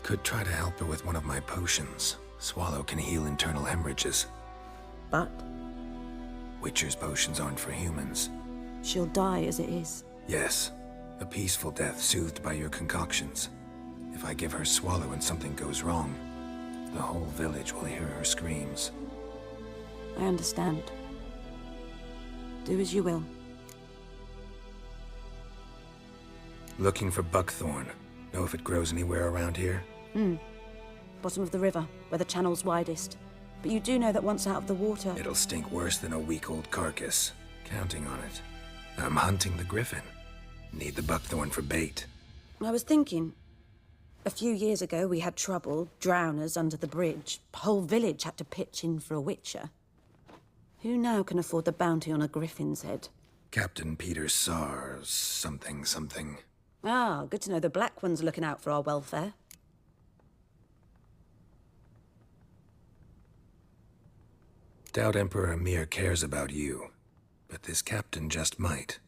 Could try to help her with one of my potions. Swallow can heal internal hemorrhages. But? Witcher's potions aren't for humans. She'll die as it is. Yes. A peaceful death soothed by your concoctions. If I give her Swallow and something goes wrong, the whole village will hear her screams. I understand. Do as you will. Looking for buckthorn. Know if it grows anywhere around here? Bottom of the river, where the channel's widest. But you do know that once out of the water... It'll stink worse than a week-old carcass. Counting on it. I'm hunting the griffin. Need the buckthorn for bait. I was thinking... A few years ago, we had trouble. Drowners under the bridge. The whole village had to pitch in for a witcher. Who now can afford the bounty on a griffin's head? Captain Peter Sars... something. Ah, good to know the Black One's looking out for our welfare. Doubt Emperor Emhyr cares about you. But this captain just might.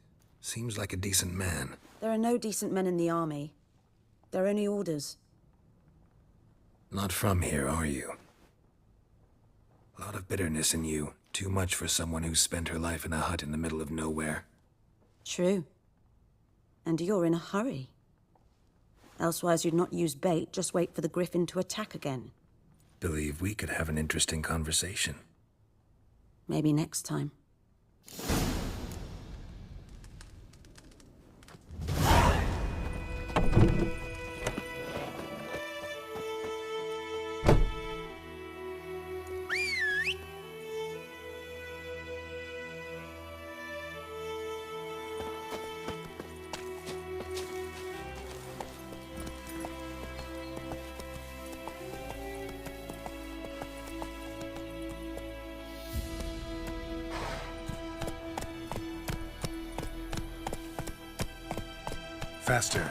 Seems like a decent man. There are no decent men in the army. They're only orders. Not from here, are you? A lot of bitterness in you. Too much for someone who's spent her life in a hut in the middle of nowhere. True. And you're in a hurry. Elsewise you'd not use bait, just wait for the griffin to attack again. Believe we could have an interesting conversation. Maybe next time. Faster.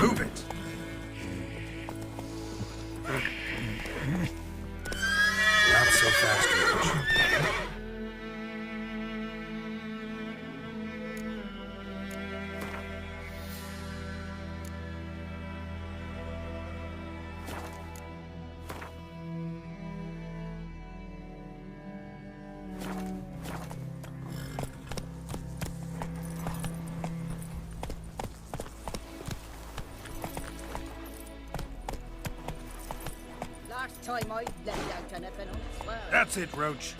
Move it! Not so fast, Roach. Last time I let out anything, I swear. That's it, Roach.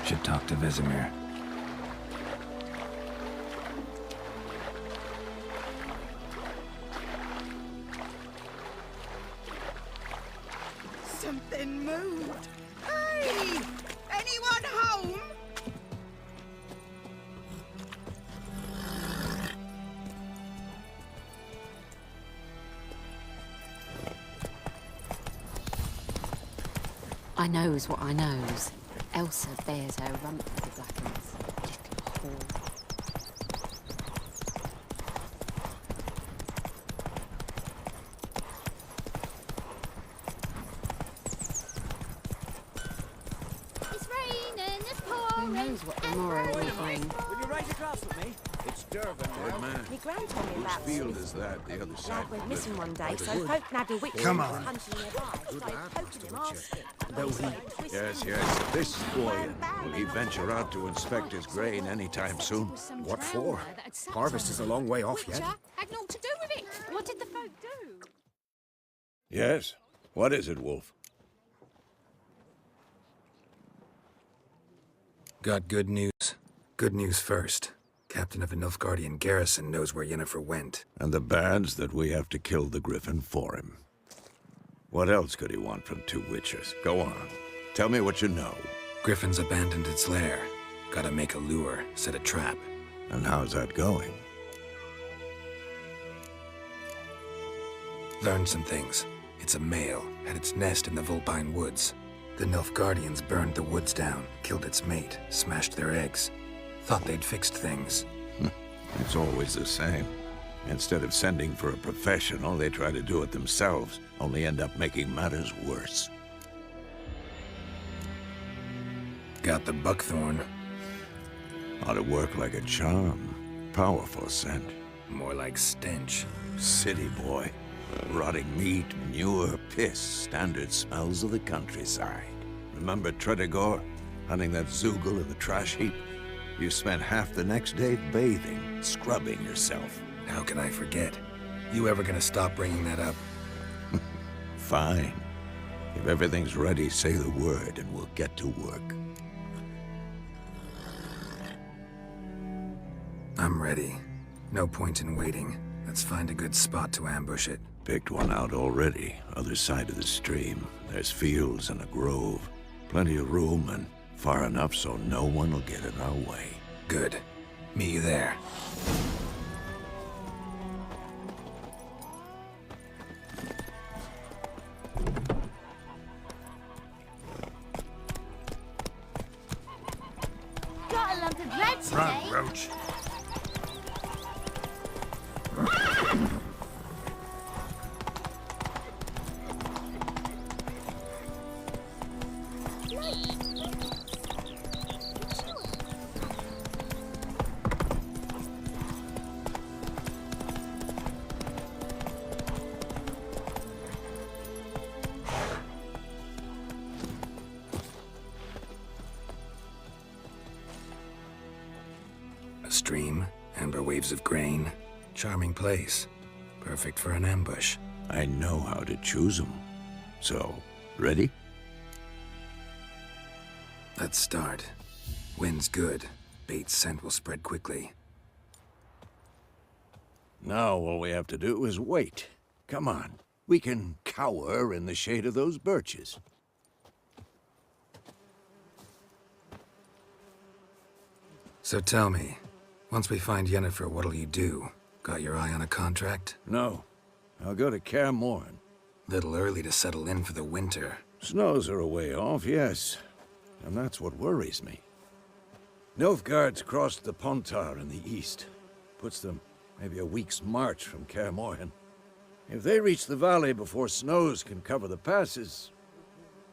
Should talk to Vesemir. Something moved. Hey! Anyone home? I knows what I knows. Elsa bears her rump with the Blackens. Little whore. It's raining, it's pouring. Who knows what the morrow will bring? Will you raise a glass with me? It's Durban now. man. My gran told me Whose about field is that? The other side? lad went missing one day, By the so wood. folk nabbed a witch Come and on. punching nearby. Started poking him asking. Yes, yes. This boy. Will he venture out to inspect his grain anytime soon? What for? Harvest is a long way off yet. Had naught to do with it. What did the folk do? Yes. What is it, Wolf? Got good news. Good news first. Captain of a Nilfgaardian garrison knows where Yennefer went. And the bad's that we have to kill the Griffin for him. What else could he want from two witches? Go on. Tell me what you know. Griffin's abandoned its lair. Gotta make a lure, set a trap. And how's that going? Learned some things. It's a male, had its nest in the Vulpine Woods. The Nilfgaardians burned the woods down, killed its mate, smashed their eggs. Thought they'd fixed things. It's always the same. Instead of sending for a professional, they try to do it themselves, only end up making matters worse. Got the buckthorn. Ought to work like a charm. Powerful scent. More like stench. City boy. Rotting meat, manure, piss, standard smells of the countryside. Remember Tredegor? Hunting that Zoogle in the trash heap? You spent half the next day bathing, scrubbing yourself. How can I forget? You ever gonna stop bringing that up? Fine. If everything's ready, say the word and we'll get to work. I'm ready. No point in waiting. Let's find a good spot to ambush it. Picked one out already, other side of the stream. There's fields and a grove. Plenty of room and far enough so no one will get in our way. Good. Meet you there. Got a lump of bread today. Run, Roach. A stream, amber waves of grain. Charming place. Perfect for an ambush. I know how to choose them. So, ready? Let's start. Wind's good. Bait's scent will spread quickly. Now all we have to do is wait. Come on. We can cower in the shade of those birches. So tell me, once we find Yennefer, what'll you do? Got your eye on a contract? No. I'll go to Kaer Morhen. Little early to settle in for the winter. Snows are a way off, yes. And that's what worries me. Nilfgaard's crossed the Pontar in the east. Puts them maybe a week's march from Kaer Morhen. If they reach the valley before snows can cover the passes,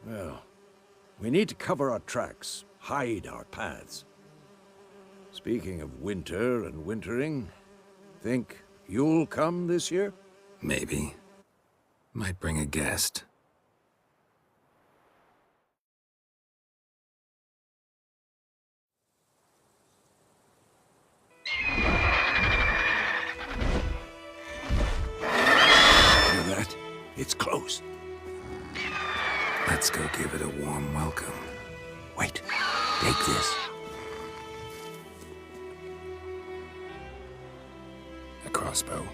well, we need to cover our tracks, hide our paths. Speaking of winter and wintering, think you'll come this year? Maybe. Might bring a guest. Hear that? It's close. Let's go give it a warm welcome. Wait, take this. A crossbow.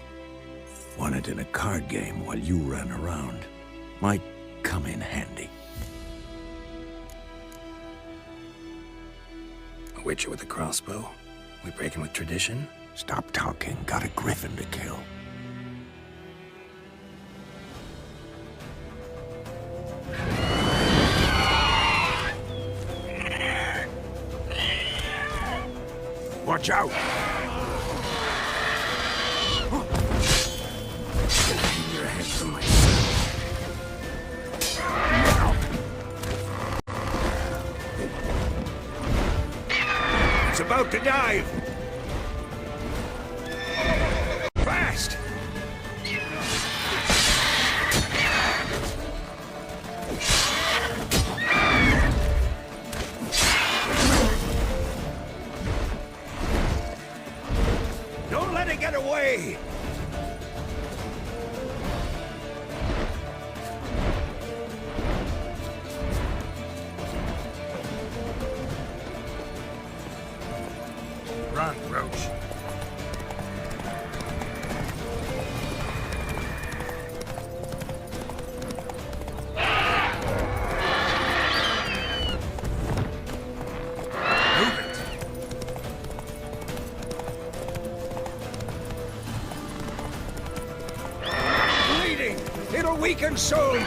Won it in a card game while you ran around. Might come in handy. A witcher with a crossbow? We breaking with tradition? Stop talking. Got a griffin to kill. Watch out! Keep your head from my It's about to dive! Fast! Don't let it get away! Run, Roach. Move it. Bleeding! It'll weaken soon!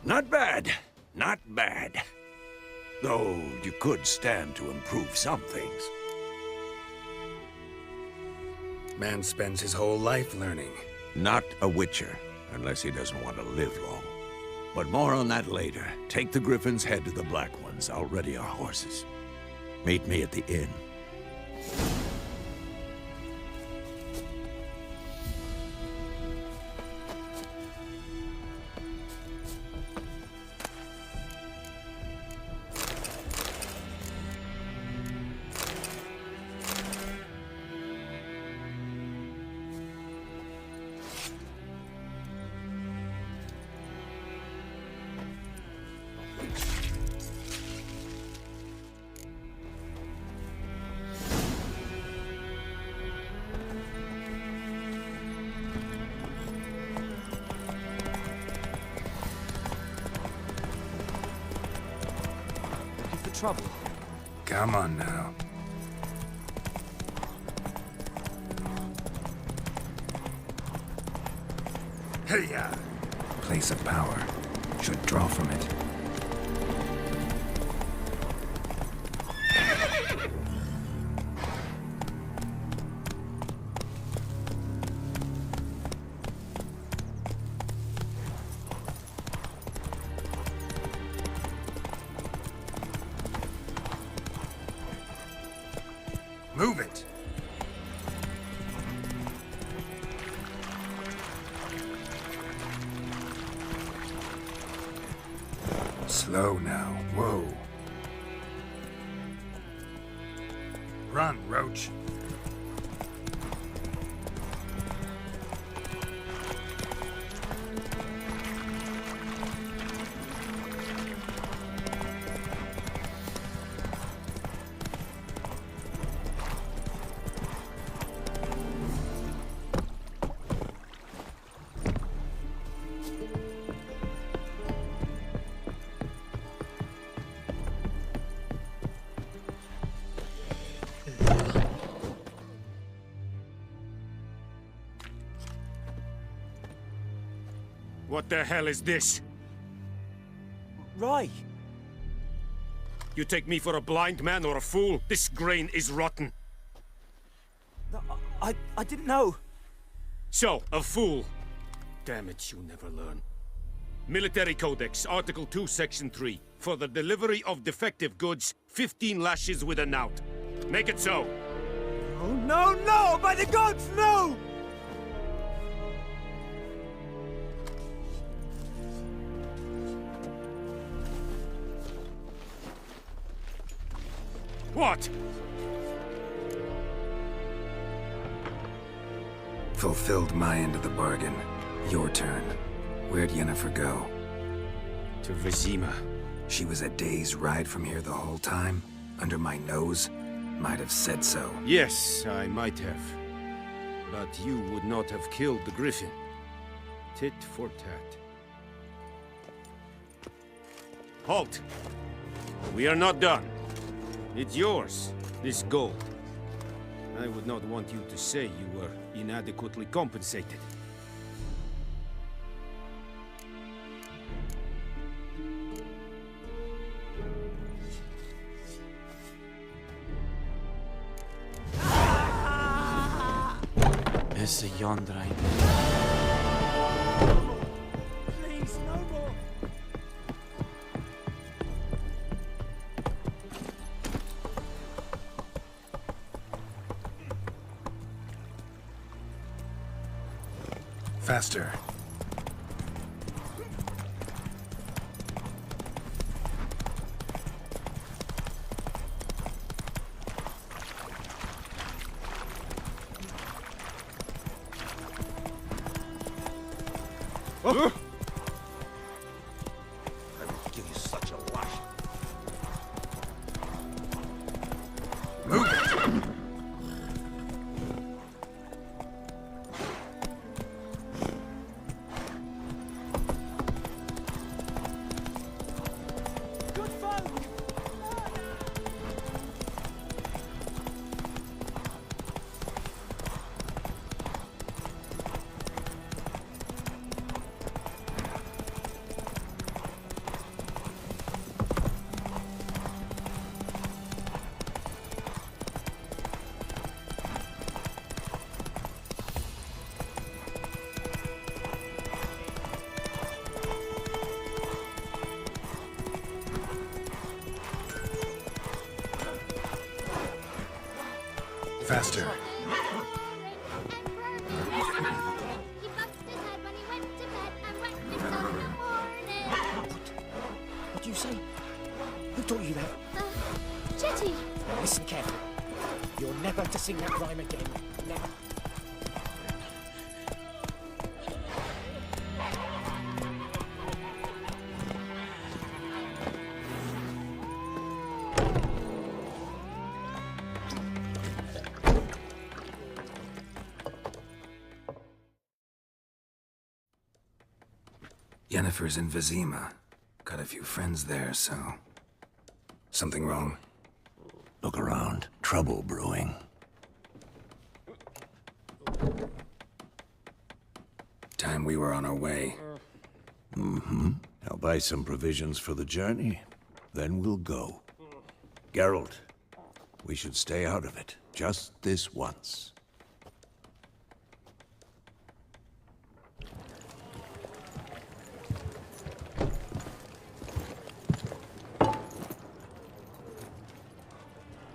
Not bad. Not bad. Though you could stand to improve some things. Man spends his whole life learning. Not a witcher, unless he doesn't want to live long. But more on that later. Take the Griffin's head to the Black Ones. I'll ready our horses. Meet me at the inn. Trouble. Come on now. Hey-ya! Place of power. Should draw from it. Move it! Slow now. Whoa. Run, Roach. What the hell is this? Rai! You take me for a blind man or a fool? This grain is rotten. No, I didn't know. So, a fool. Damn it, you never learn. Military Codex, Article 2, Section 3. For the delivery of defective goods, 15 lashes with a knout. Make it so. Oh, no, no! By the gods, no! What? Fulfilled my end of the bargain. Your turn. Where'd Yennefer go? To Vizima. She was a day's ride from here the whole time? Under my nose? Might have said so. Yes, I might have. But you would not have killed the Griffin. Tit for tat. Halt! We are not done. It's yours, this gold. I would not want you to say you were inadequately compensated. Esse Yondrai. Please, no more. Faster. I would give you such a lash. Move it! Good fun! Faster. What do you say? Who taught you that? Jetty! Now listen carefully. You're never to sing that rhyme again. Never. Yennefer's in Vizima. Got a few friends there, so... Something wrong? Look around. Trouble brewing. Time when we were on our way. Mm-hmm. I'll buy some provisions for the journey, then we'll go. Geralt, we should stay out of it, just this once.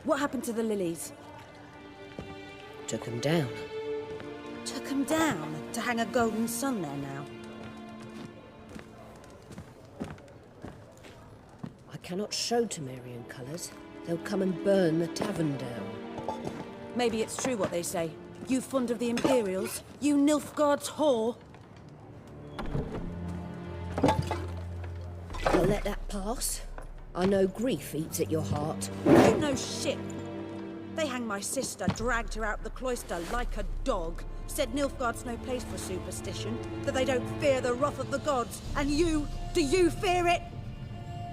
What happened to the lilies? Took him down. Took them down to hang a golden sun there now. I cannot show Temerian colours. They'll come and burn the tavern down. Maybe it's true what they say. You fond of the Imperials? You Nilfgaard's whore? I'll let that pass. I know grief eats at your heart. You know shit. They hanged my sister, dragged her out the cloister like a dog. Said Nilfgaard's no place for superstition, that they don't fear the wrath of the gods. And you, do you fear it?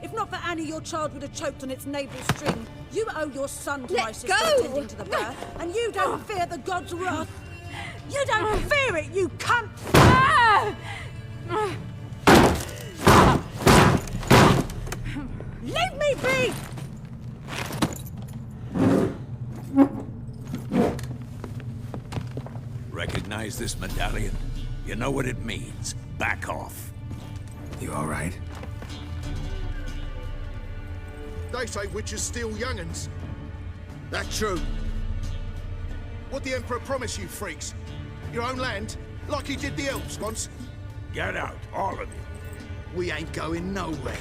If not for Annie, your child would have choked on its navel string. You owe your son to my sister attending to the birth, and you don't fear the gods' wrath. You don't fear it, you cunt! Leave me be! Recognize this medallion? You know what it means. Back off. You all right? They say witches steal young'uns. That true. What the Emperor promised you freaks? Your own land? Like he did the elves once? Get out, all of you. We ain't going nowhere.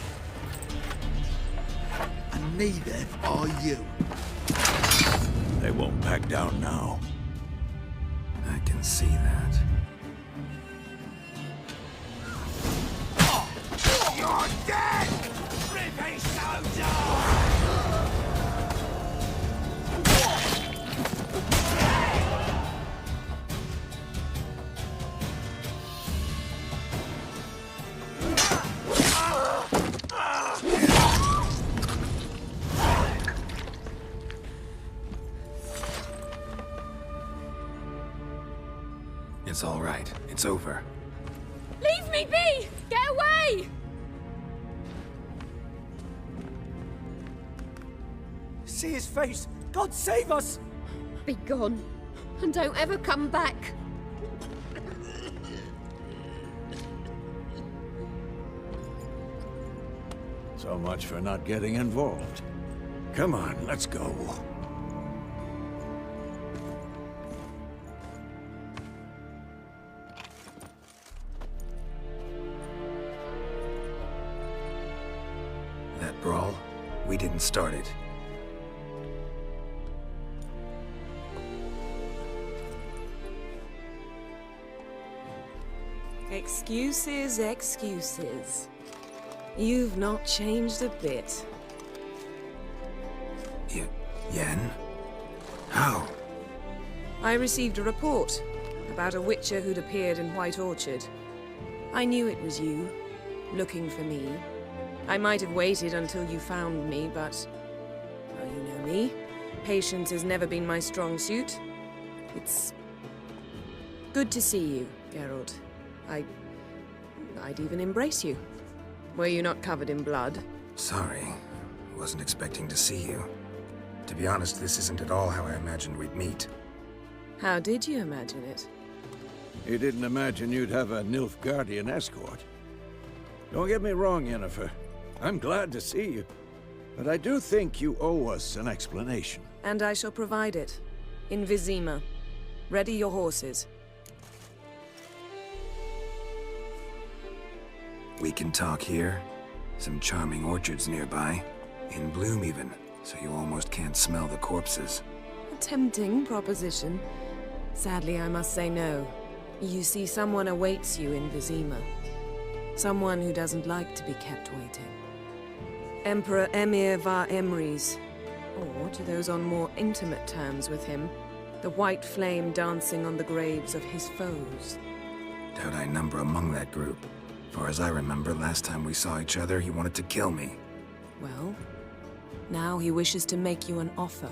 And neither are you. They won't back down now. I can see that. You're dead! Rippy soldier! It's all right. It's over. Leave me be! Get away! See his face! God save us! Be gone, and don't ever come back. So much for not getting involved. Come on, let's go. That brawl, we didn't start it. Excuses, excuses. You've not changed a bit. Yen? How? I received a report about a witcher who'd appeared in White Orchard. I knew it was you, looking for me. I might have waited until you found me, but... well, you know me. Patience has never been my strong suit. It's... good to see you, Geralt. I'd even embrace you. Were you not covered in blood? Sorry. Wasn't expecting to see you. To be honest, this isn't at all how I imagined we'd meet. How did you imagine it? You didn't imagine you'd have a Nilfgaardian escort. Don't get me wrong, Yennefer. I'm glad to see you. But I do think you owe us an explanation. And I shall provide it. In Vizima. Ready your horses. We can talk here. Some charming orchards nearby. In bloom even, so you almost can't smell the corpses. A tempting proposition. Sadly, I must say no. You see, someone awaits you in Vizima. Someone who doesn't like to be kept waiting. Emperor Emir var Emrys. Or, to those on more intimate terms with him, the white flame dancing on the graves of his foes. Doubt I number among that group. Far as I remember, last time we saw each other, he wanted to kill me. Well, now he wishes to make you an offer.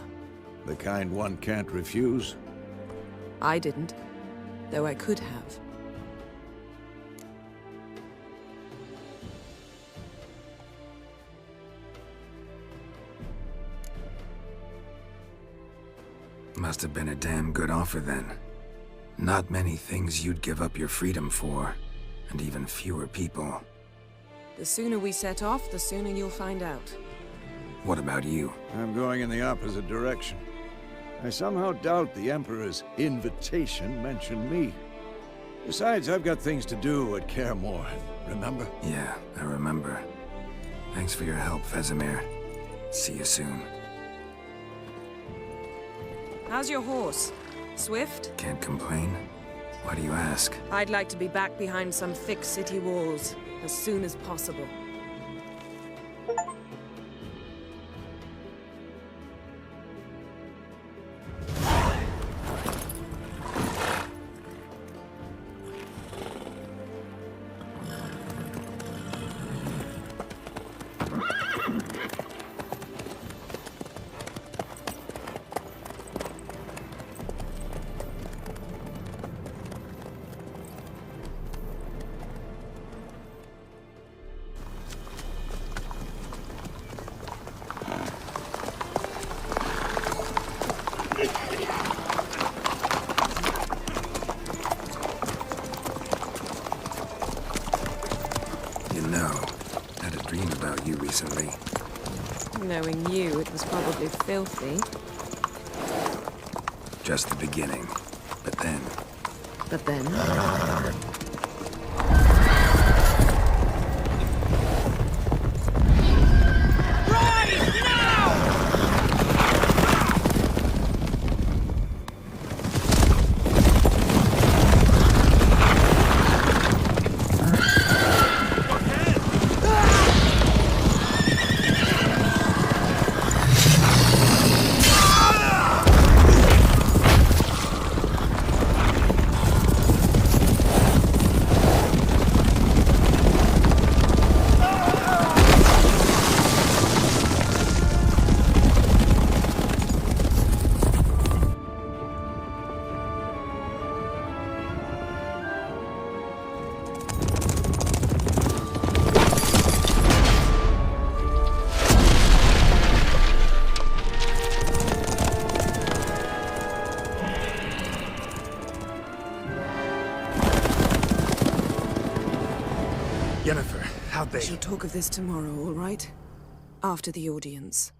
The kind one can't refuse? I didn't, though I could have. Must have been a damn good offer then. Not many things you'd give up your freedom for, and even fewer people. The sooner we set off, the sooner you'll find out. What about you? I'm going in the opposite direction. I somehow doubt the Emperor's invitation mentioned me. Besides, I've got things to do at Kaer Morhen, remember? Yeah, I remember. Thanks for your help, Vesemir. See you soon. How's your horse? Swift? Can't complain. Why do you ask? I'd like to be back behind some thick city walls as soon as possible. Recently. Knowing you, it was probably filthy. Just the beginning. But then... But then? Yennefer, how'd they... We shall talk of this tomorrow, all right? After the audience.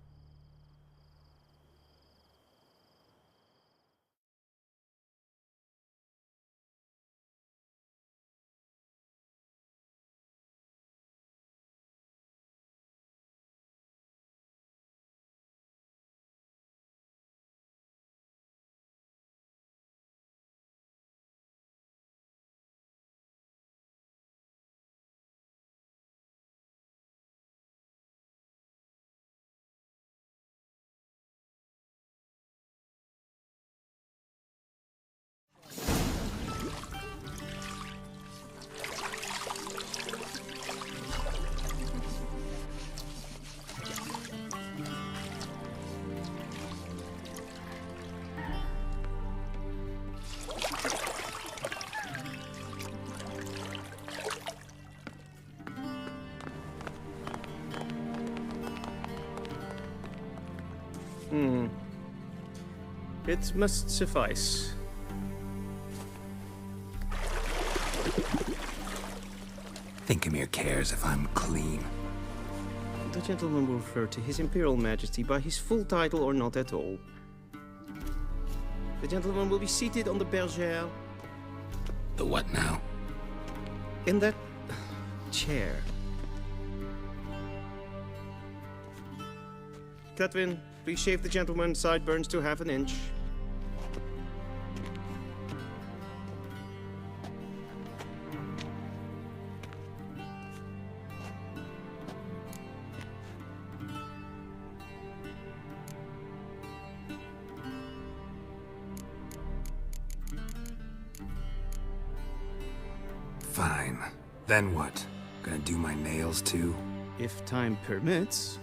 It must suffice. Thingmere cares if I'm clean. The gentleman will refer to His Imperial Majesty by his full title or not at all. The gentleman will be seated on the bergère. The what now? In that chair. Cletwin, please shave the gentleman's sideburns to half an inch. Fine. Then what? Gonna do my nails too? If time permits.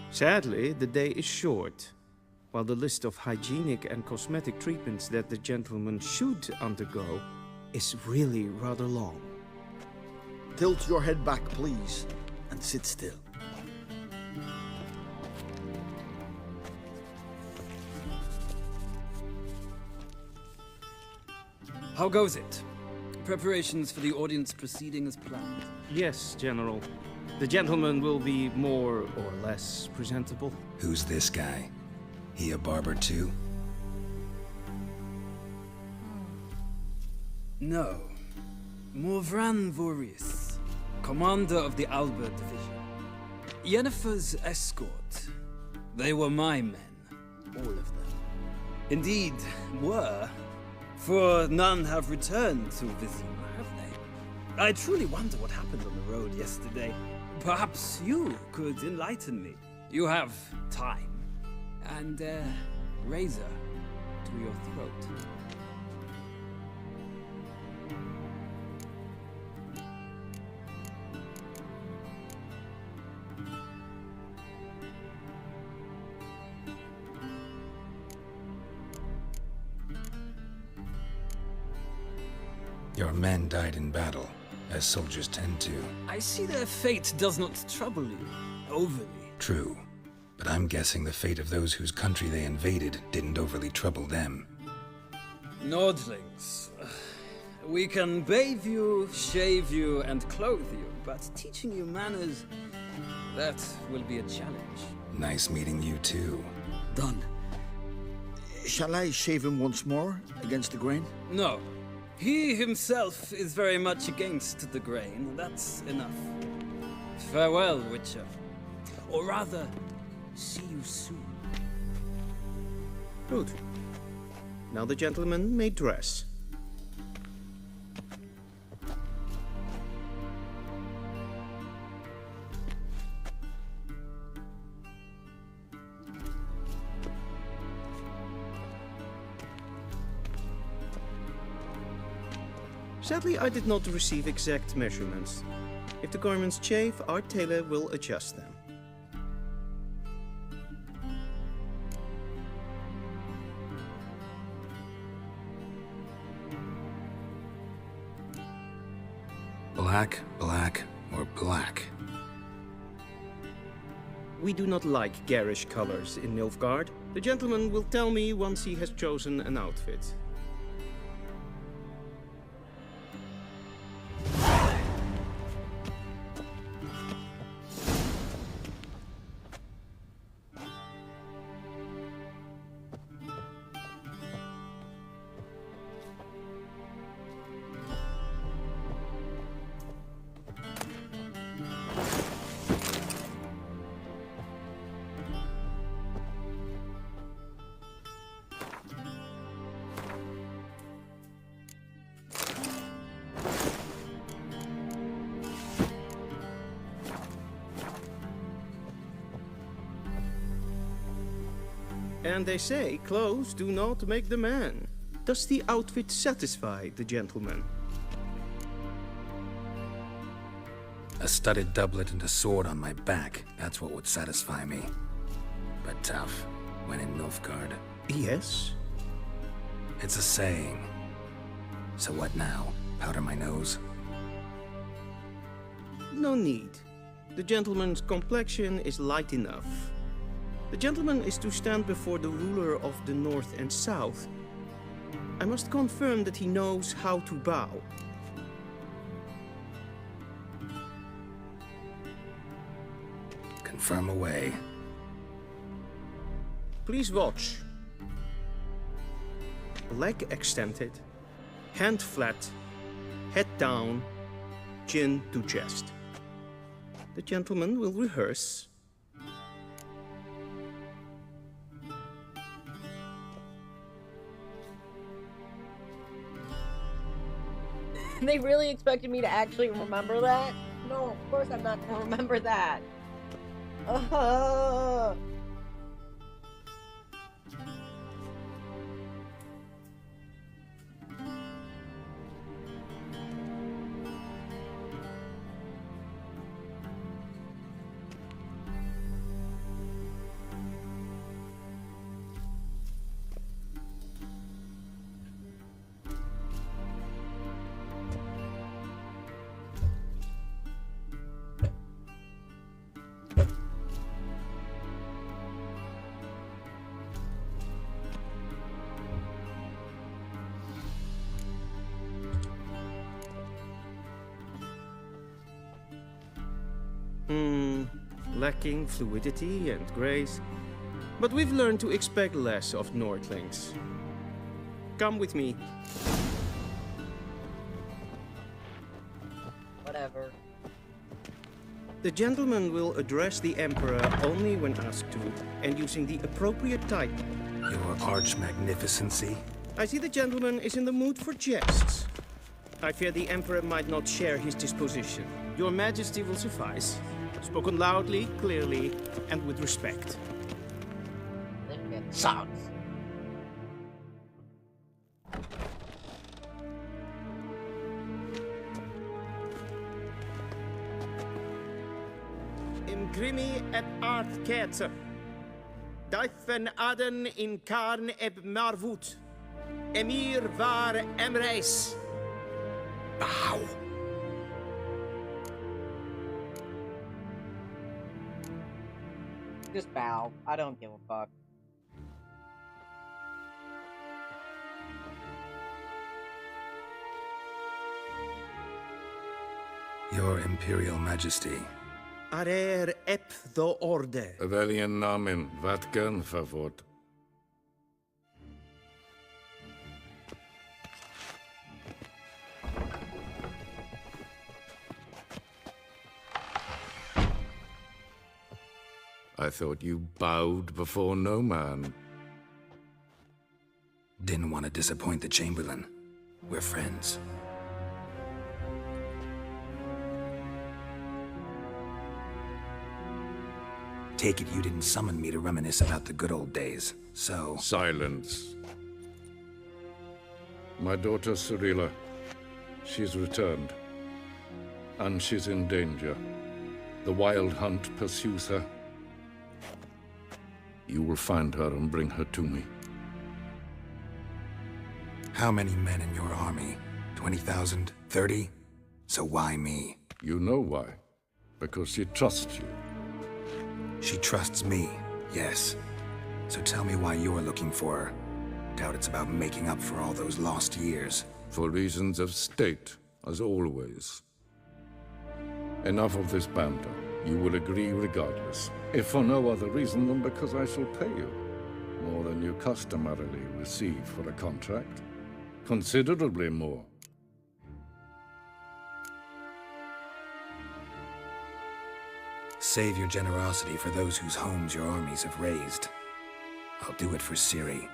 Sadly, the day is short, while the list of hygienic and cosmetic treatments that the gentleman should undergo is really rather long. Tilt your head back, please, and sit still. How goes it? Preparations for the audience proceeding as planned? Yes, General. The gentleman will be more or less presentable. Who's this guy? He a barber too? No. Morvran Voorhis, commander of the Alba Division. Yennefer's escort. They were my men, all of them. Indeed, were. For none have returned to Vizima, have they? I truly wonder what happened on the road yesterday. Perhaps you could enlighten me. You have time. And, razor to your throat. Your men died in battle, as soldiers tend to. I see their fate does not trouble you overly. True, but I'm guessing the fate of those whose country they invaded didn't overly trouble them. Nordlings. We can bathe you, shave you, and clothe you, but teaching you manners, that will be a challenge. Nice meeting you too. Done. Shall I shave him once more against the grain? No. He himself is very much against the grain. That's enough. Farewell, Witcher. Or rather, see you soon. Good. Now the gentleman may dress. Sadly, I did not receive exact measurements. If the garments chafe, our tailor will adjust them. Black, black, or black? We do not like garish colors in Nilfgaard. The gentleman will tell me once he has chosen an outfit. And they say clothes do not make the man. Does the outfit satisfy the gentleman? A studded doublet and a sword on my back, that's what would satisfy me. But tough, when in Nilfgaard. Yes? It's a saying. So what now? Powder my nose? No need. The gentleman's complexion is light enough. The gentleman is to stand before the ruler of the North and South. I must confirm that he knows how to bow. Confirm away. Please watch. Leg extended, hand flat, head down, chin to chest. The gentleman will rehearse. They really expected me to actually remember that? No, of course I'm not gonna remember that. Lacking fluidity and grace. But we've learned to expect less of Nordlings. Come with me. Whatever. The gentleman will address the Emperor only when asked to, and using the appropriate title. Your Arch-Magnificency? I see the gentleman is in the mood for jests. I fear the Emperor might not share his disposition. Your Majesty will suffice. Spoken loudly, clearly, and with respect. Sounds. Imgrimi et art ketzer. Daifen aden in karn eb marvut. Emir var emreis. Bow. Just bow. I don't give a fuck. Your Imperial Majesty. Arer ep the orde. Welchen Namen? Wat gern verwort? I thought you bowed before no man. Didn't want to disappoint the Chamberlain. We're friends. Take it you didn't summon me to reminisce about the good old days, so... Silence. My daughter Cirilla, she's returned. And she's in danger. The Wild Hunt pursues her. You will find her and bring her to me. How many men in your army? 20,000? 30? So why me? You know why. Because she trusts you. She trusts me, yes. So tell me why you're looking for her. Doubt it's about making up for all those lost years. For reasons of state, as always. Enough of this banter. You will agree regardless. If for no other reason than because I shall pay you. More than you customarily receive for a contract. Considerably more. Save your generosity for those whose homes your armies have razed. I'll do it for Ciri,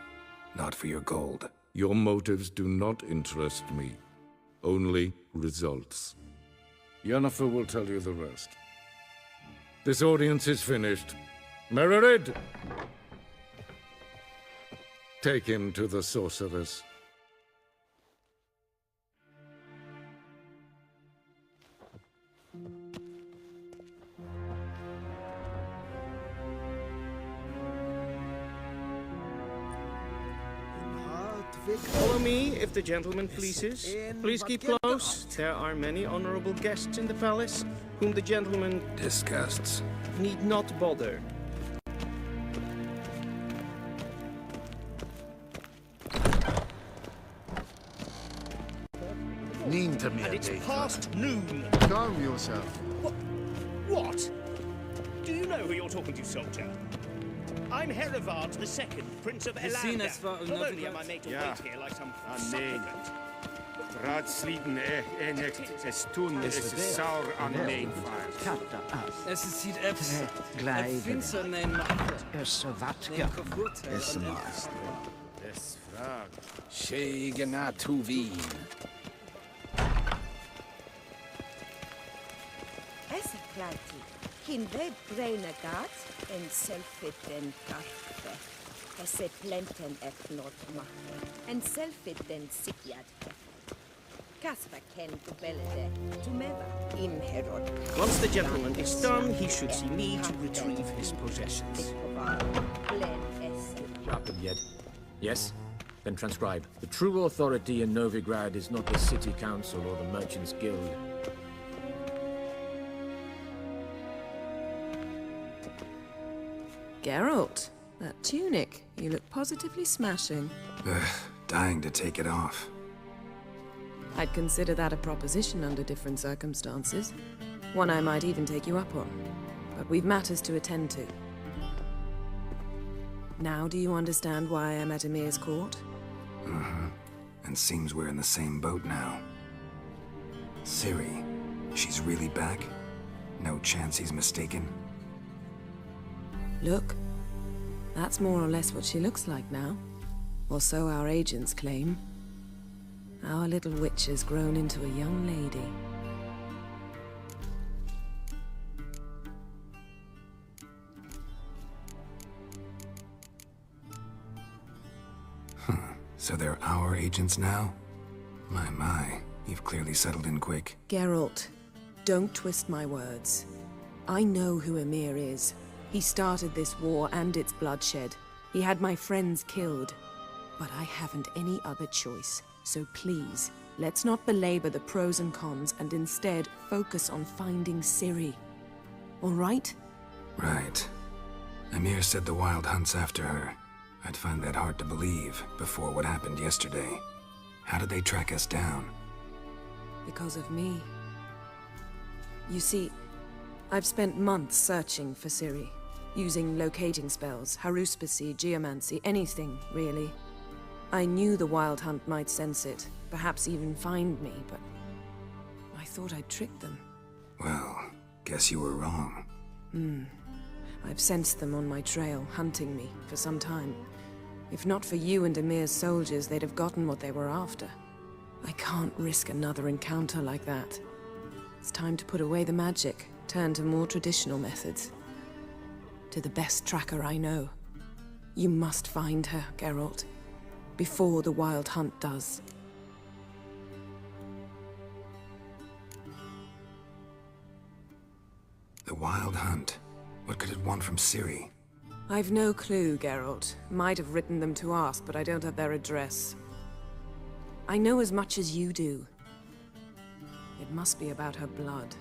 not for your gold. Your motives do not interest me. Only results. Yennefer will tell you the rest. This audience is finished. Mererid! Take him to the sorceress. Follow me, if the gentleman pleases. Please keep close. There are many honorable guests in the palace, whom the gentleman... disgusts. ...need not bother. And it's past noon. Calm yourself. What? Do you know who you're talking to, soldier? I'm Herivard II, Prince of Elander. Not only am I made to wait here like some supplicant. Raadsliden enigt es tun es saur an neefvaart. Es ziet eps. Finster neem Es watja. Es maast. Es fragt. Shegena tu wien. Es klaiti. Kin red braina gat en selfit den kaffe. Es plenten et not mache. En selfit den sikjad. Kasper ken to belede. To meva. Im herod. Once the gentleman is done, he should see me to retrieve his possessions. Rapid yet? Yes? Then transcribe. The true authority in Novigrad is not the city council or the merchants' guild. Geralt, that tunic. You look positively smashing. Dying to take it off. I'd consider that a proposition under different circumstances. One I might even take you up on. But we've matters to attend to. Now do you understand why I'm at Ymir's court? Mm-hmm. And seems we're in the same boat now. Ciri, she's really back? No chance he's mistaken? Look, that's more or less what she looks like now. Or so our agents claim. Our little witch has grown into a young lady. So they're our agents now? My, you've clearly settled in quick. Geralt, don't twist my words. I know who Ymir is. He started this war and its bloodshed. He had my friends killed. But I haven't any other choice. So please, let's not belabor the pros and cons and instead focus on finding Ciri. All right? Right. Ymir said the Wild Hunt's after her. I'd find that hard to believe before what happened yesterday. How did they track us down? Because of me. You see, I've spent months searching for Ciri, using locating spells, haruspicy, geomancy, anything, really. I knew the Wild Hunt might sense it, perhaps even find me, but I thought I'd tricked them. Well, guess you were wrong. I've sensed them on my trail, hunting me, for some time. If not for you and Ymir's soldiers, they'd have gotten what they were after. I can't risk another encounter like that. It's time to put away the magic, turn to more traditional methods. To the best tracker I know. You must find her, Geralt. Before the Wild Hunt does. The Wild Hunt? What could it want from Ciri? I've no clue, Geralt. Might have written them to ask, but I don't have their address. I know as much as you do. It must be about her blood.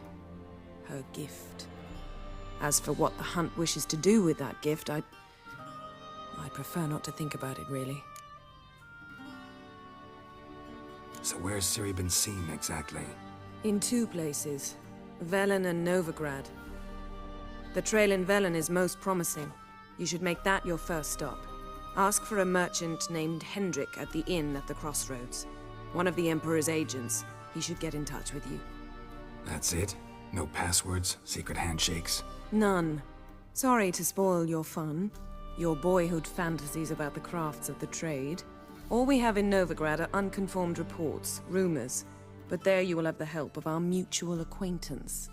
Her gift. As for what the Hunt wishes to do with that gift, I'd prefer not to think about it, really. So where's Ciri been seen, exactly? In two places. Velen and Novigrad. The trail in Velen is most promising. You should make that your first stop. Ask for a merchant named Hendrik at the inn at the crossroads. One of the Emperor's agents. He should get in touch with you. That's it? No passwords? Secret handshakes? None. Sorry to spoil your fun. Your boyhood fantasies about the crafts of the trade. All we have in Novigrad are unconfirmed reports, rumors. But there you will have the help of our mutual acquaintance.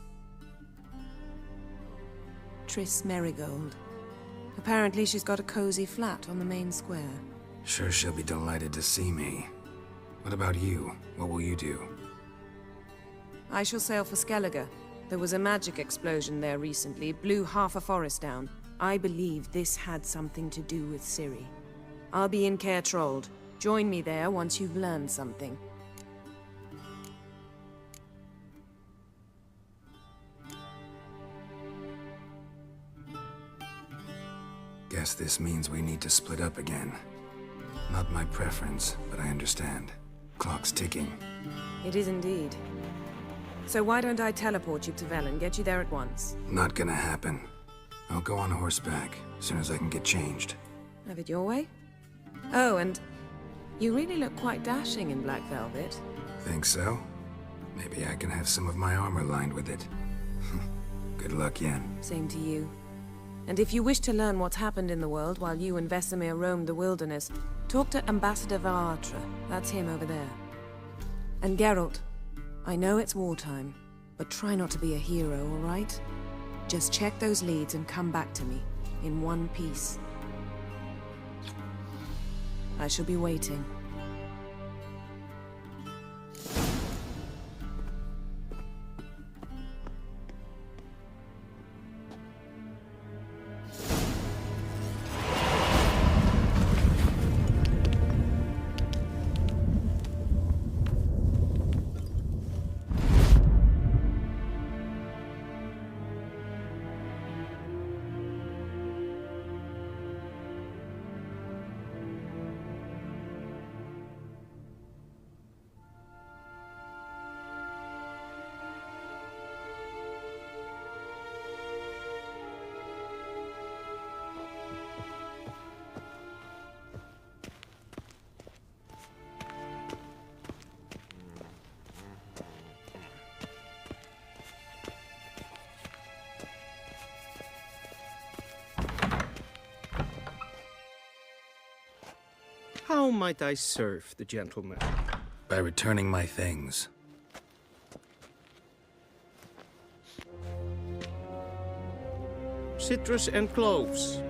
Triss Merigold. Apparently she's got a cozy flat on the main square. Sure she'll be delighted to see me. What about you? What will you do? I shall sail for Skellige. There was a magic explosion there recently, blew half a forest down. I believe this had something to do with Ciri. I'll be in Caer Trolde. Join me there once you've learned something. Guess this means we need to split up again. Not my preference, but I understand. Clock's ticking. It is indeed. So why don't I teleport you to Velen, get you there at once? Not gonna happen. I'll go on horseback, as soon as I can get changed. Have it your way? Oh, and you really look quite dashing in black velvet. Think so? Maybe I can have some of my armor lined with it. Good luck, Yen. Same to you. And if you wish to learn what's happened in the world while you and Vesemir roamed the wilderness, talk to Ambassador Varatra. That's him over there. And Geralt, I know it's wartime, but try not to be a hero, all right? Just check those leads and come back to me, in one piece. I shall be waiting. How might I serve the gentleman? By returning my things. Citrus and cloves.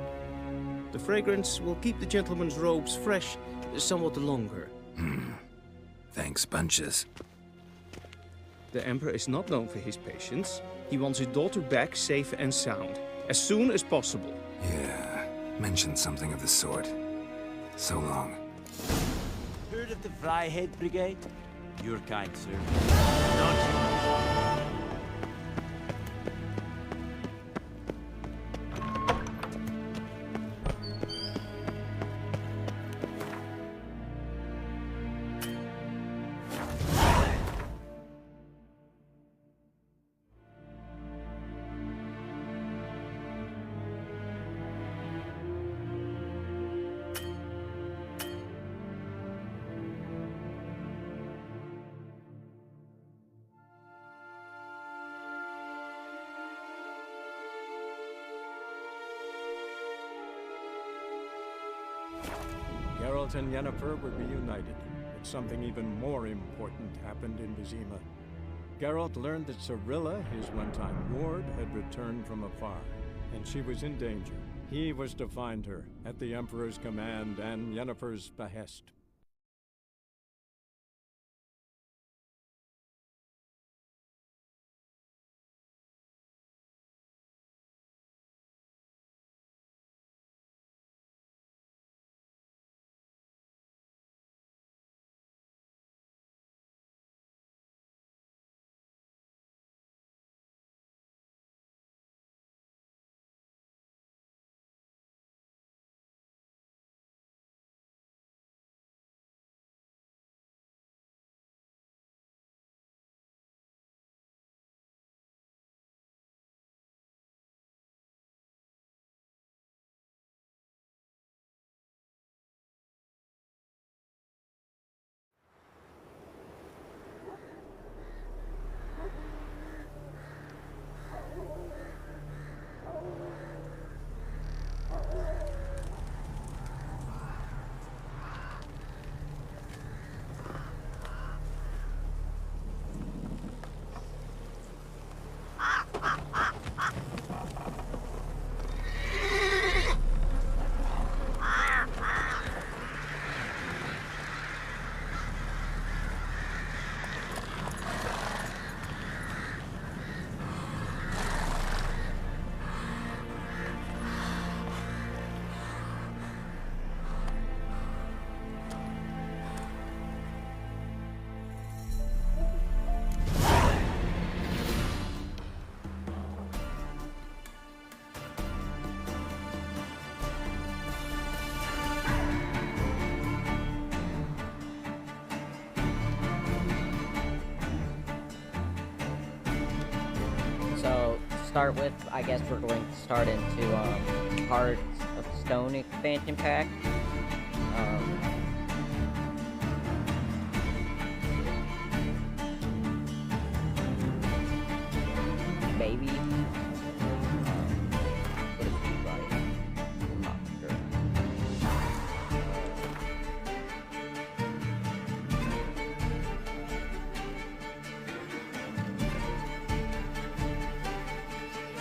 The fragrance will keep the gentleman's robes fresh somewhat longer. Thanks, bunches. The Emperor is not known for his patience. He wants his daughter back safe and sound, as soon as possible. Yeah, mentioned something of the sort. So long. Heard of the Flyhead Brigade? Your kind, sir. Geralt and Yennefer were reunited, but something even more important happened in Vizima. Geralt learned that Cirilla, his one-time ward, had returned from afar, and she was in danger. He was to find her, at the Emperor's command and Yennefer's behest. Start with, I guess we're going to start into Hearts of Stone expansion pack. Maybe. Would it be right? I'm not sure.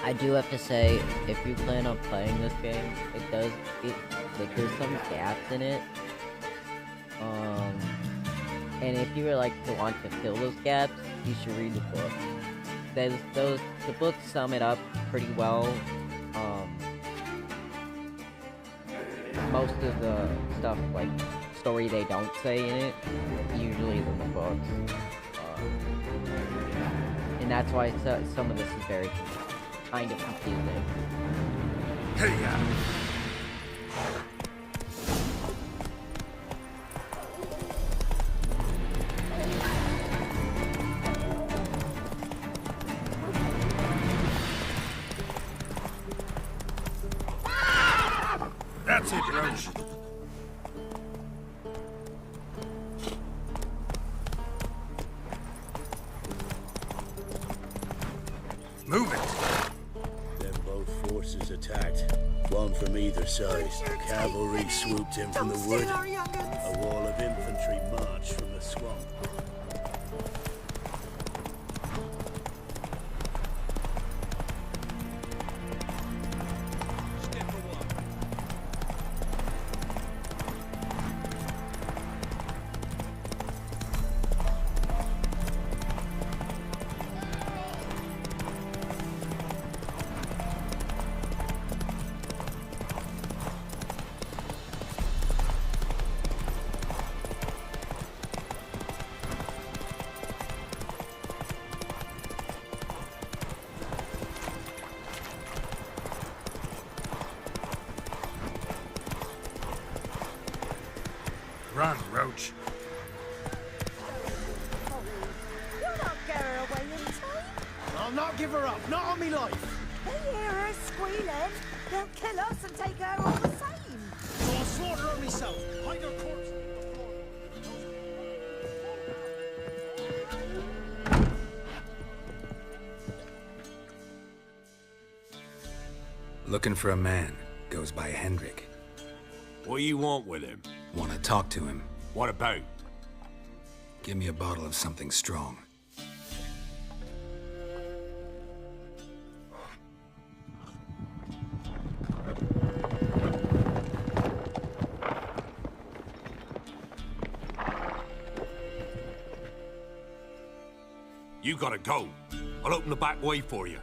I do have to say, if you plan on playing this game, like there's some gaps in it. And if you would like to want to fill those gaps, you should read the book. The books sum it up pretty well. Most of the stuff, like story they don't say in it, usually is in the books. And that's why some of this is very kind of confusing. Hey, That's it, Roach. Move it. Them both forces attacked. One from either side. Cavalry swooped in from the wood. A wall of infantry marched from the swamp. Run, Roach. You'll not get her away in time. I'll not give her up, not on me life. They hear her squealing. They'll kill us and take her all the same. So I'll slaughter her myself. Hide her corpse. Looking for a man. Goes by Hendrik. What do you want with him? Want to talk to him. What about? Give me a bottle of something strong. You gotta go. I'll open the back way for you.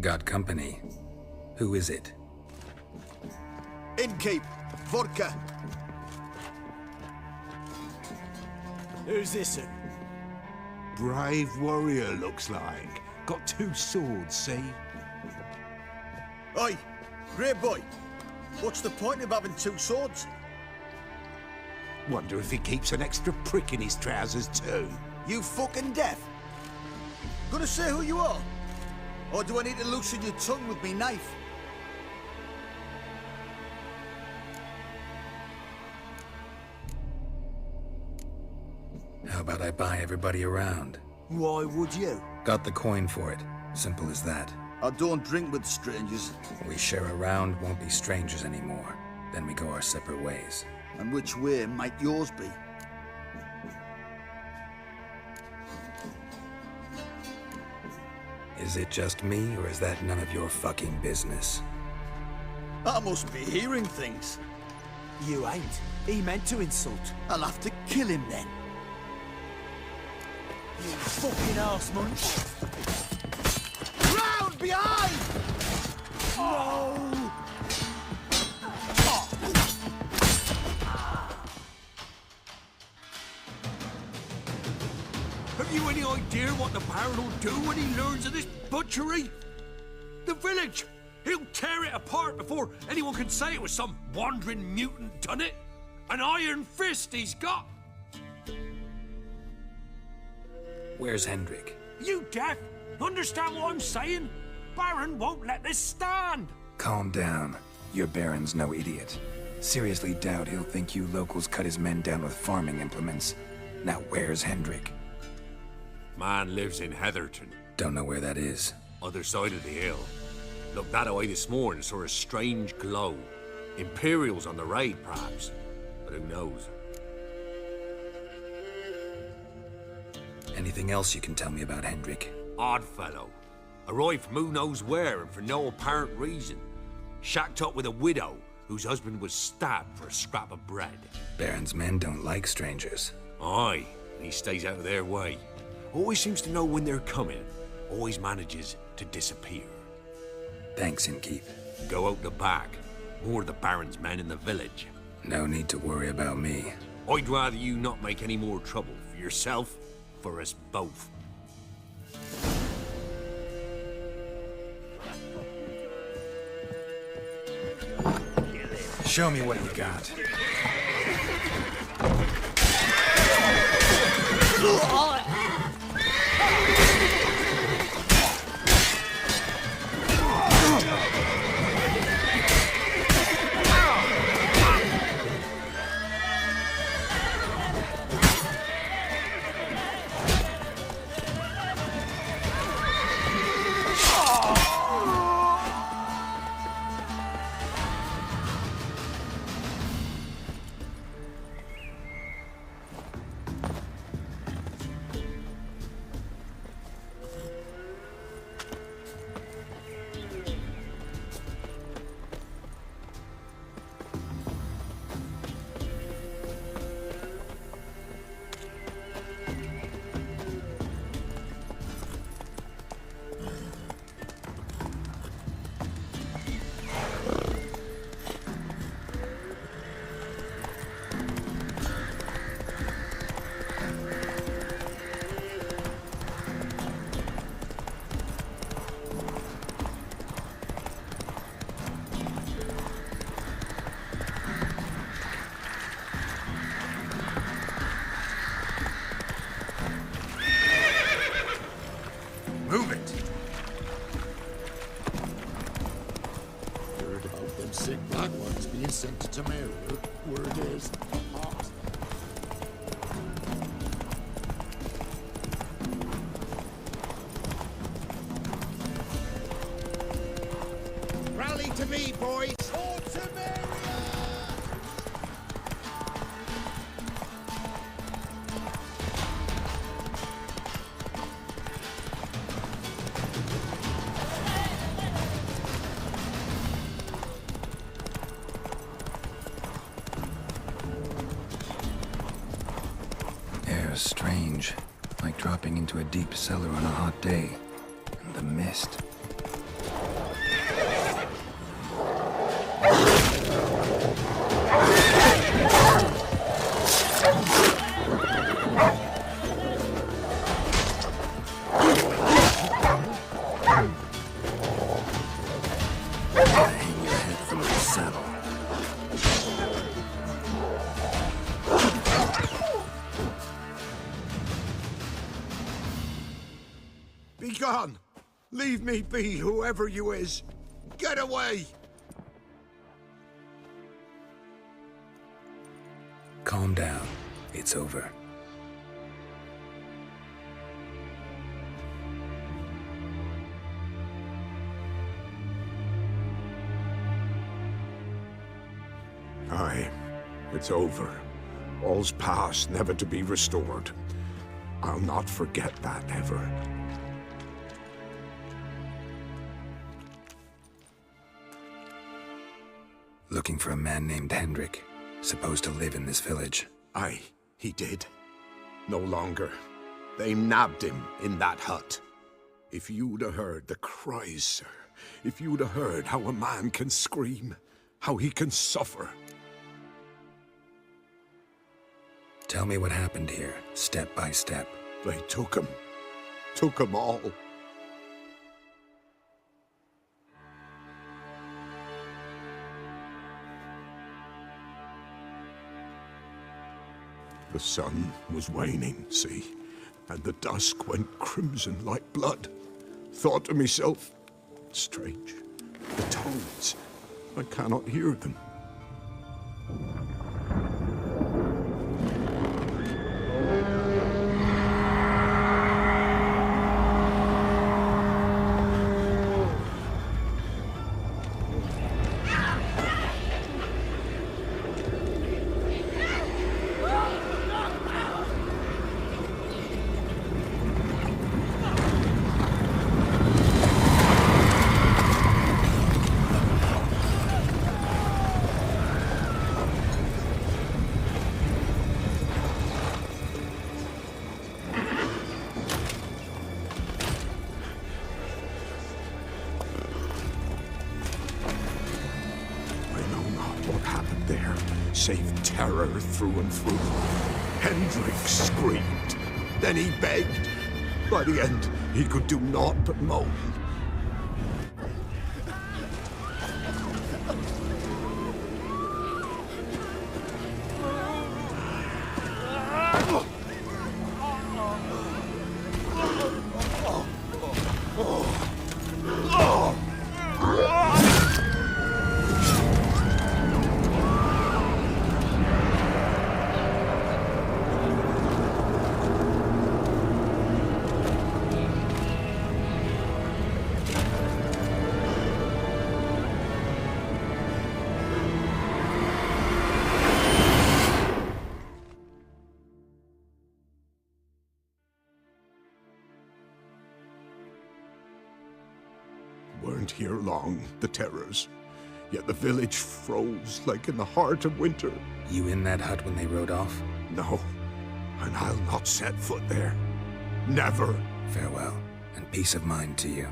Got company. Who is it? Innkeep. Vodka. Who's this? Brave warrior, looks like. Got 2 swords, see? Oi, grey boy. What's the point of having 2 swords? Wonder if he keeps an extra prick in his trousers too. You fucking deaf? Gonna say who you are? Or do I need to loosen your tongue with me knife? How about I buy everybody around? Why would you? Got the coin for it. Simple as that. I don't drink with strangers. We share a round, won't be strangers anymore. Then we go our separate ways. And which way might yours be? Is it just me, or is that none of your fucking business? I must be hearing things. You ain't. He meant to insult. I'll have to kill him then. You fucking arse munch. Round behind! No! Have you any idea what the Baron will do when he learns of this butchery? The village! He'll tear it apart before anyone can say it was some wandering mutant done it. An iron fist he's got! Where's Hendrik? You deaf? Understand what I'm saying? Baron won't let this stand! Calm down. Your Baron's no idiot. Seriously doubt he'll think you locals cut his men down with farming implements. Now where's Hendrik? Man lives in Heatherton. Don't know where that is. Other side of the hill. Looked that way this morning, saw a strange glow. Imperials on the raid, perhaps. But who knows? Anything else you can tell me about Hendrik? Odd fellow. Arrived from who knows where and for no apparent reason. Shacked up with a widow whose husband was stabbed for a scrap of bread. Baron's men don't like strangers. Aye, and he stays out of their way. Always seems to know when they're coming. Always manages to disappear. Thanks, Innkeep. Go out the back. More of the Baron's men in the village. No need to worry about me. I'd rather you not make any more trouble for yourself, for us both. Show me what you got. Move it! Heard about them sick black ones being sent to Temeria. Word is... Rally to me, boys! Air's strange, like dropping into a deep cellar on a hot day. And the mist. Hang your head from the saddle. Be gone! Leave me be, whoever you is! Get away! Calm down. It's over. Aye, it's over. All's past, never to be restored. I'll not forget that ever. Looking for a man named Hendrik, supposed to live in this village. Aye, he did. No longer. They nabbed him in that hut. If you'd have heard the cries, sir, if you'd have heard how a man can scream, how he can suffer. Tell me what happened here, step by step. They took him all. The sun was waning, see, and the dusk went crimson like blood. Thought to myself, strange, the toads, I cannot hear them. Save terror through and through. Hendrik screamed. Then he begged. By the end, he could do naught but moan. Weren't here long, the terrors. Yet the village froze like in the heart of winter. You in that hut when they rode off? No, and I'll not set foot there. Never. Farewell, and peace of mind to you.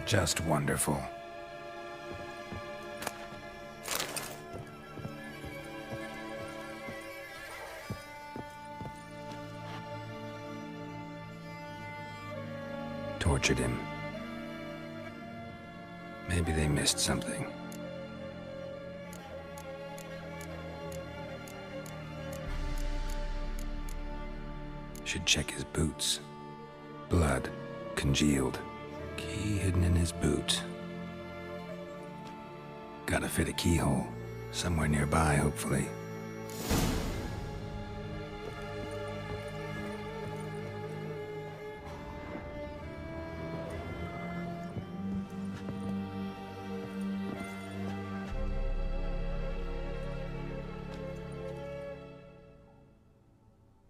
Just wonderful. tortured him. Maybe they missed something. Should check his boots. Blood, congealed. Key hidden in his boot. Gotta fit a keyhole. Somewhere nearby, hopefully.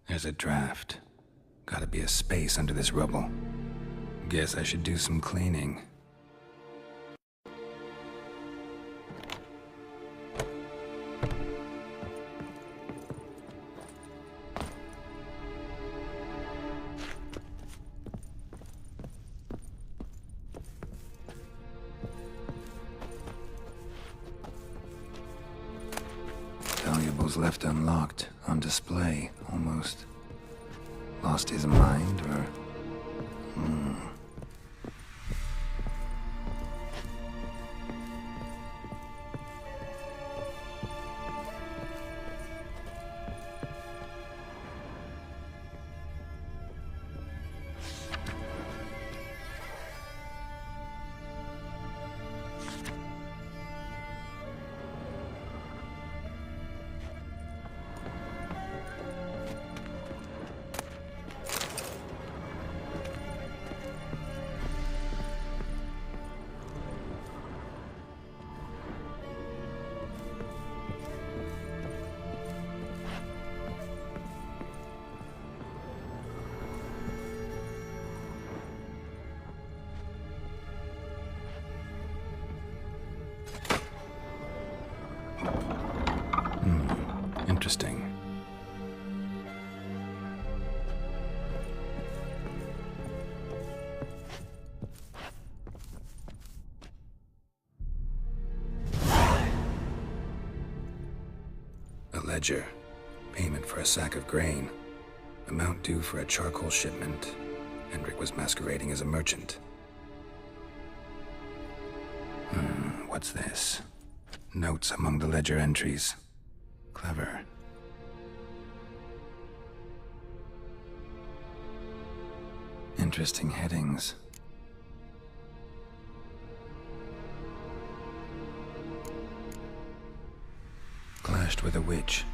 There's a draft. Gotta be a space under this rubble. Guess I should do some cleaning. Valuables left unlocked, on display, almost. Lost his mind, or... Interesting. A ledger. Payment for a sack of grain. Amount due for a charcoal shipment. Hendrik was masquerading as a merchant. What's this? Notes among the ledger entries. Clever. Interesting headings. Clashed with a witch.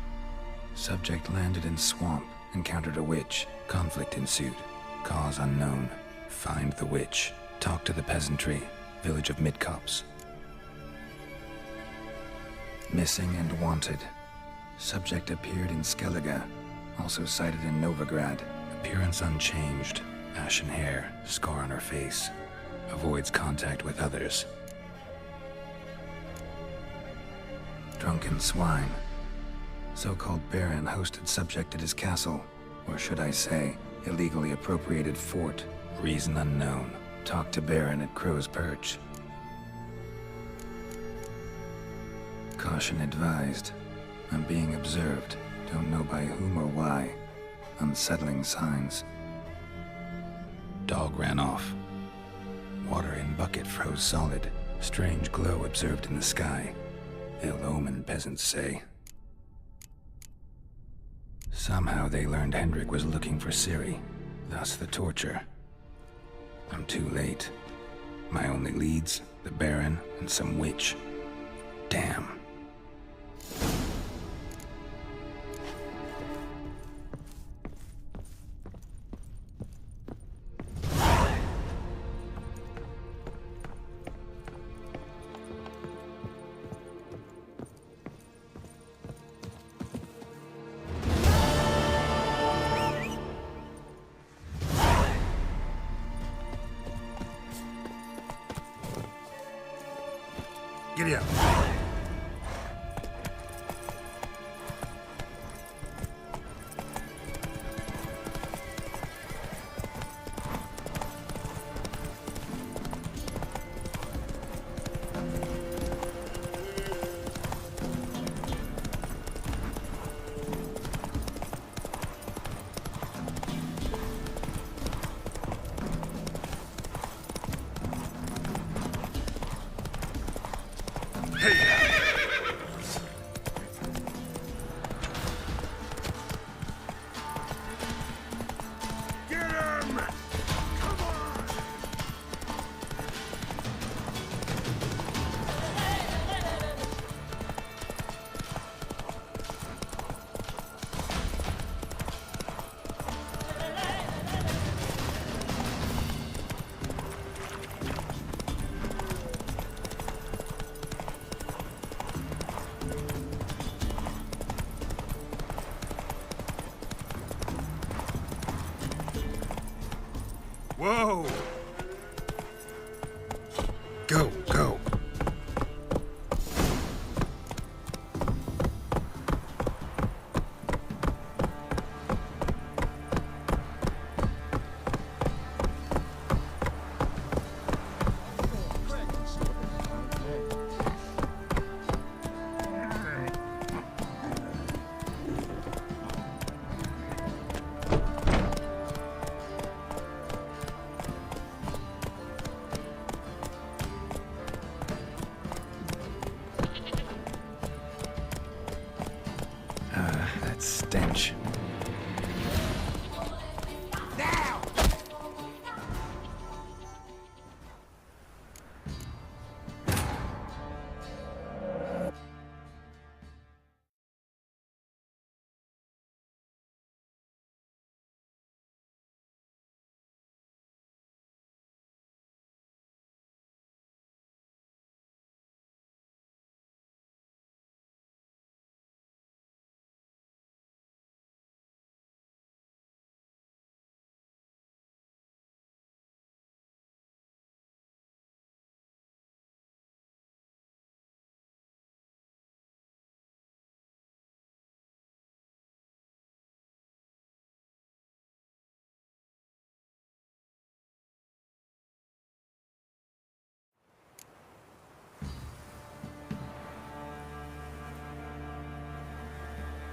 Subject landed in swamp, encountered a witch. Conflict ensued. Cause unknown. Find the witch. Talk to the peasantry. Village of Midcopse. Missing and wanted. Subject appeared in Skellige, also sighted in Novigrad. Appearance unchanged. Ashen hair, scar on her face. Avoids contact with others. Drunken swine. So-called Baron hosted subject at his castle. Or should I say, illegally appropriated fort. Reason unknown. Talked to Baron at Crow's Perch. Caution advised. I'm being observed. Don't know by whom or why. Unsettling signs. Dog ran off. Water in bucket froze solid. Strange glow observed in the sky. Ill omen, peasants say. Somehow they learned Hendrik was looking for Ciri. Thus the torture. I'm too late. My only leads, the Baron and some witch. Damn. Giddy up. Whoa! Go, go. That stench.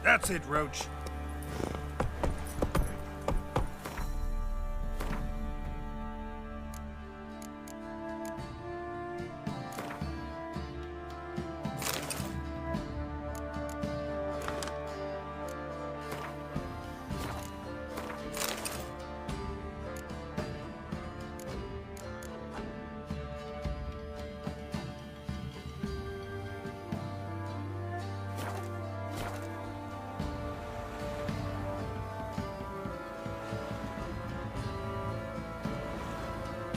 That's it, Roach.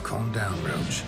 Calm down, Roach.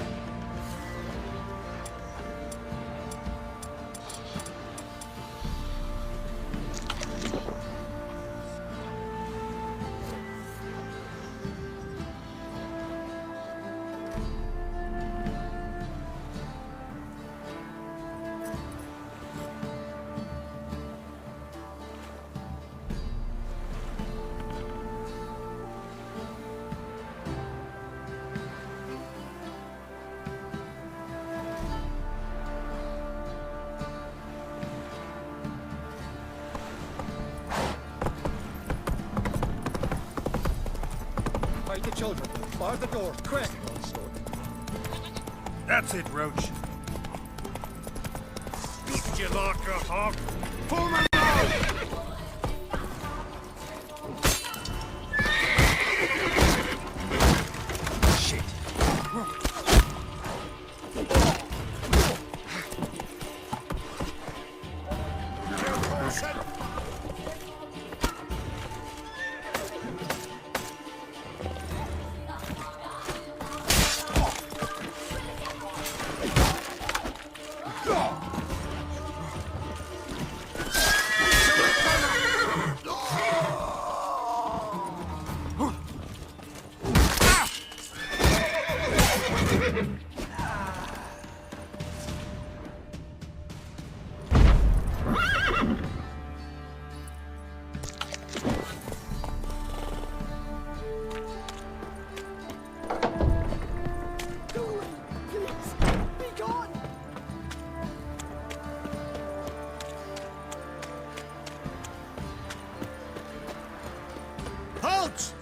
Find the children. Bar the door, quick! That's it, Roach. Beat you like a hog. Form a line! Shit. Halt!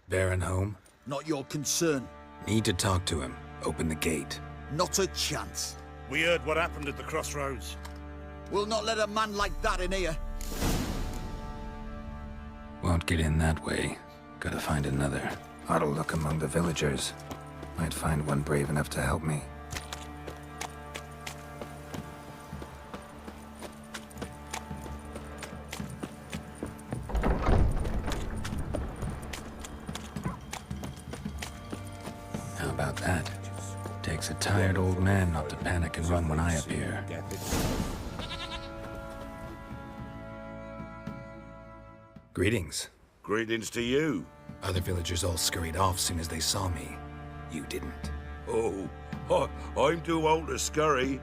Baron home? Not your concern. Need to talk to him. Open the gate. Not a chance. We heard what happened at the crossroads. We'll not let a man like that in here. Won't get in that way. Gotta find another. Ought to look among the villagers. Might find one brave enough to help me. How about that? Takes a tired old man not to panic and run when I appear. Greetings. Greetings to you. Other villagers all scurried off soon as they saw me. You didn't. Oh, I'm too old to scurry.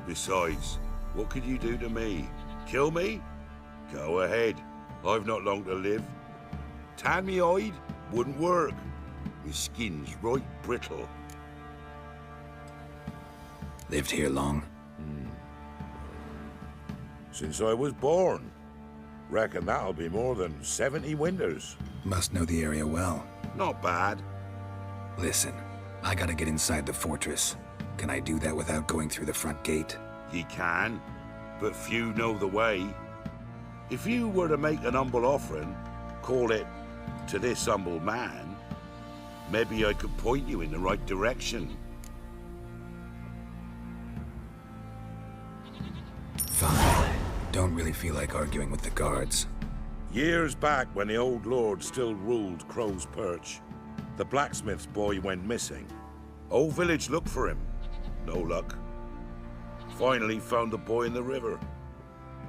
Besides, what could you do to me? Kill me? Go ahead. I've not long to live. Tan me hide? Wouldn't work. My skin's right brittle. Lived here long? Since I was born. Reckon that'll be more than 70 winters. Must know the area well. Not bad. Listen, I gotta get inside the fortress. Can I do that without going through the front gate? Ye can, but few know the way. If you were to make an humble offering, call it, to this humble man, maybe I could point you in the right direction. Fine. Don't really feel like arguing with the guards. Years back, when the old lord still ruled Crow's Perch, the blacksmith's boy went missing. Whole village looked for him. No luck. Finally found the boy in the river.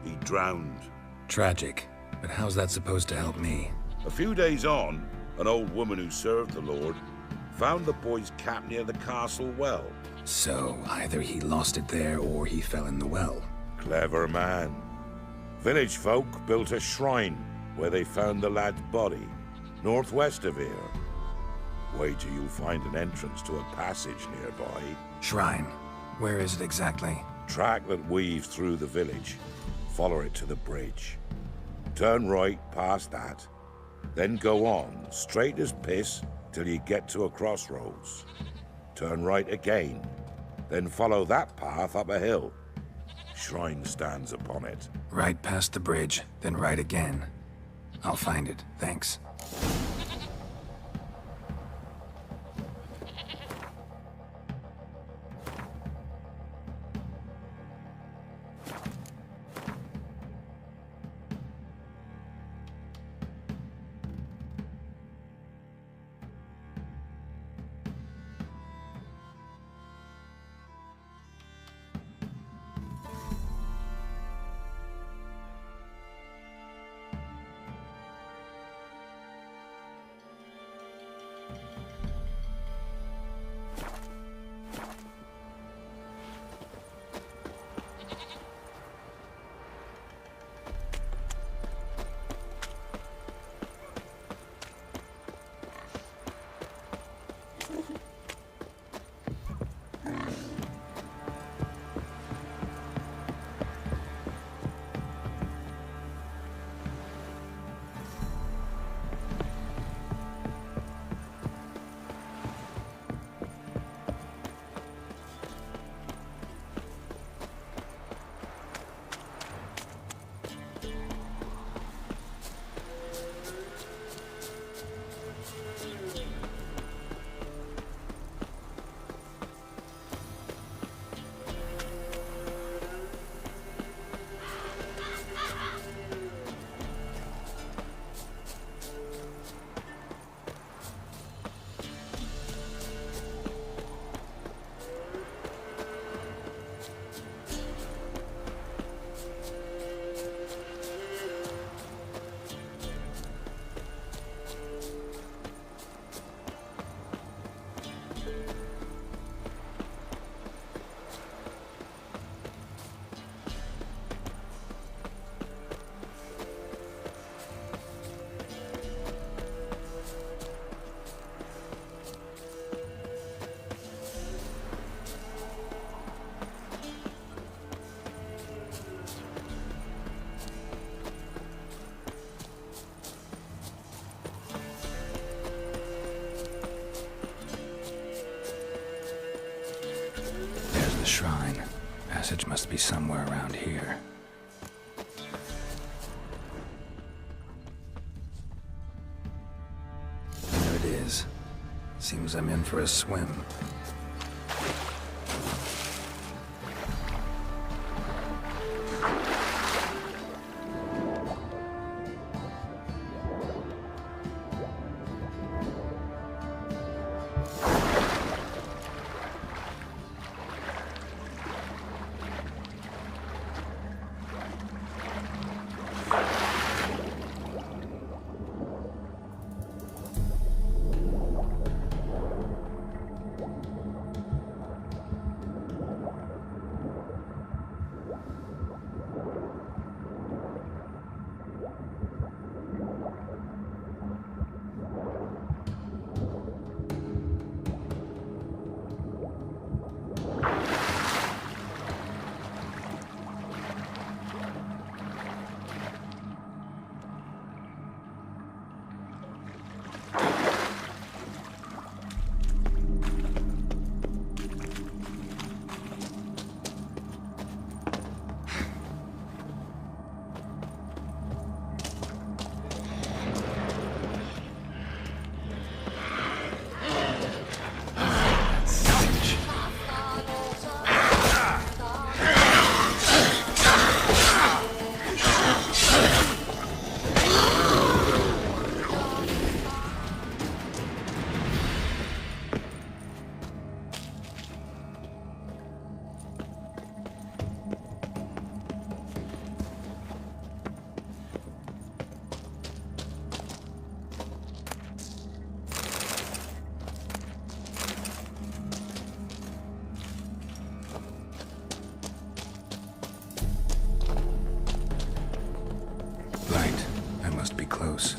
He drowned. Tragic. But how's that supposed to help me? A few days on, an old woman who served the lord found the boy's cap near the castle well. So, either he lost it there or he fell in the well. Clever man. Village folk built a shrine where they found the lad's body, northwest of here. Wait till you find an entrance to a passage nearby. Shrine? Where is it exactly? Track that weaves through the village. Follow it to the bridge. Turn right past that. Then go on, straight as piss, till you get to a crossroads. Turn right again. Then follow that path up a hill. Shrine stands upon it. Right past the bridge, then right again. I'll find it, thanks. Shrine. Passage must be somewhere around here. There it is. Seems I'm in for a swim. pretty close.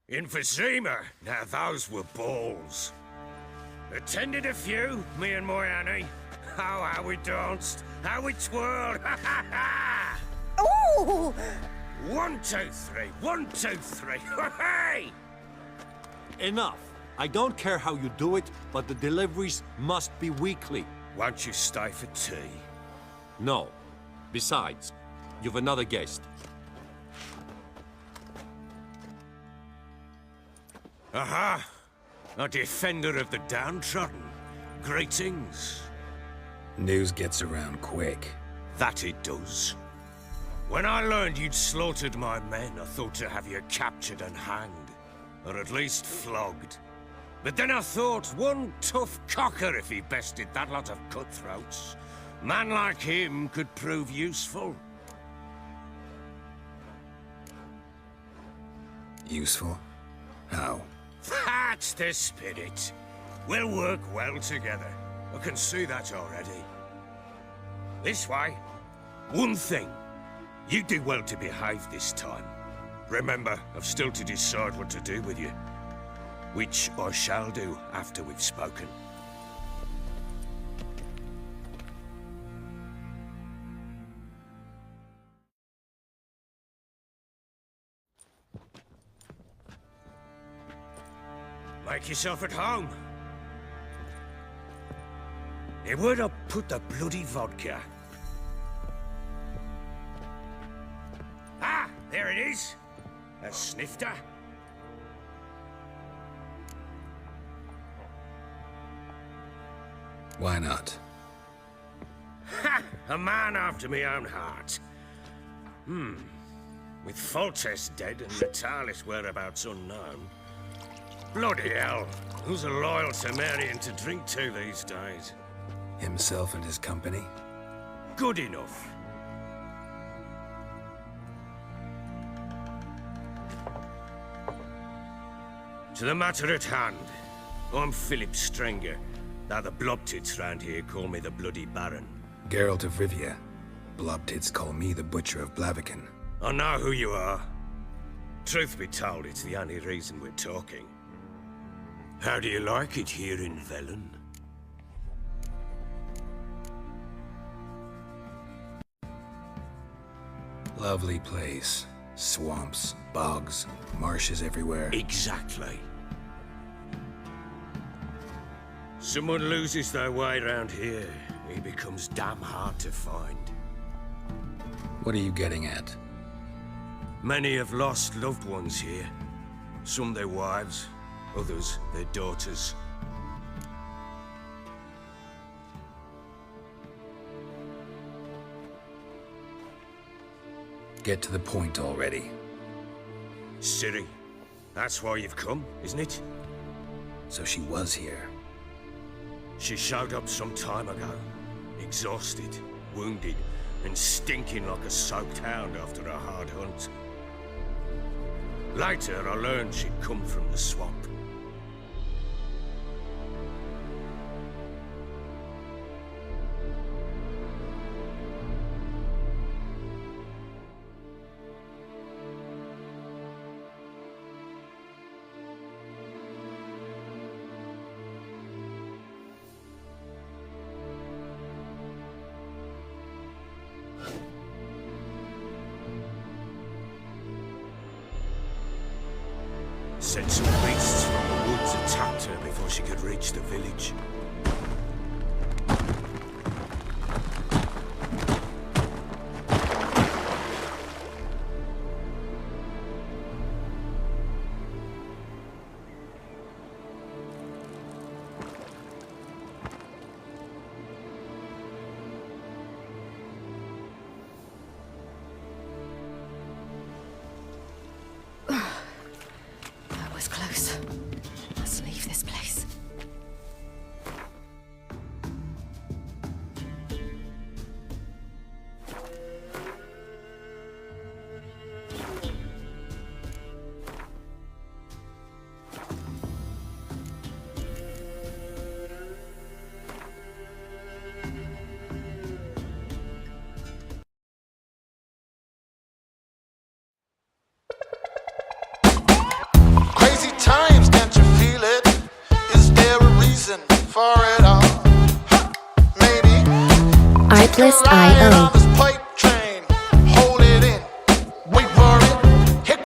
In Vizima, now those were balls. Attended a few, me and my Annie. Oh, how we danced, how we twirled, ha ha ha! Ooh! 1, 2, 3, 1, 2, 3, hey! Enough. I don't care how you do it, but the deliveries must be weekly. Won't you stay for tea? No. Besides, you've another guest. Aha! A defender of the downtrodden. Greetings. News gets around quick. That it does. When I learned you'd slaughtered my men, I thought to have you captured and hanged. Or at least flogged. But then I thought, one tough cocker if he bested that lot of cutthroats. Man like him could prove useful. Useful? How? That's the spirit. We'll work well together. I can see that already. This way. One thing. You do well to behave this time. Remember, I've still to decide what to do with you. Which I shall do after we've spoken. Make yourself at home. Now, where'd I put the bloody vodka? Ah, there it is. A snifter. Why not? Ha! A man after my own heart. With Foltest dead and Natalis whereabouts unknown. Bloody hell. Who's a loyal Cimmerian to drink to these days? Himself and his company? Good enough. To the matter at hand. I'm Philip Strenger. Now the Blobtits round here call me the Bloody Baron. Geralt of Rivia. Blobtits call me the Butcher of Blaviken. I know who you are. Truth be told, it's the only reason we're talking. How do you like it here in Velen? Lovely place. Swamps, bogs, marshes everywhere. Exactly. Someone loses their way around here, he becomes damn hard to find. What are you getting at? Many have lost loved ones here. Some their wives, others their daughters. Get to the point already. Ciri, that's why you've come, isn't it? So she was here. She showed up some time ago. Exhausted, wounded, and stinking like a soaked hound after a hard hunt. Later, I learned she'd come from the swamp. Said some beasts from the woods attacked her before she could reach the village. Artlist.io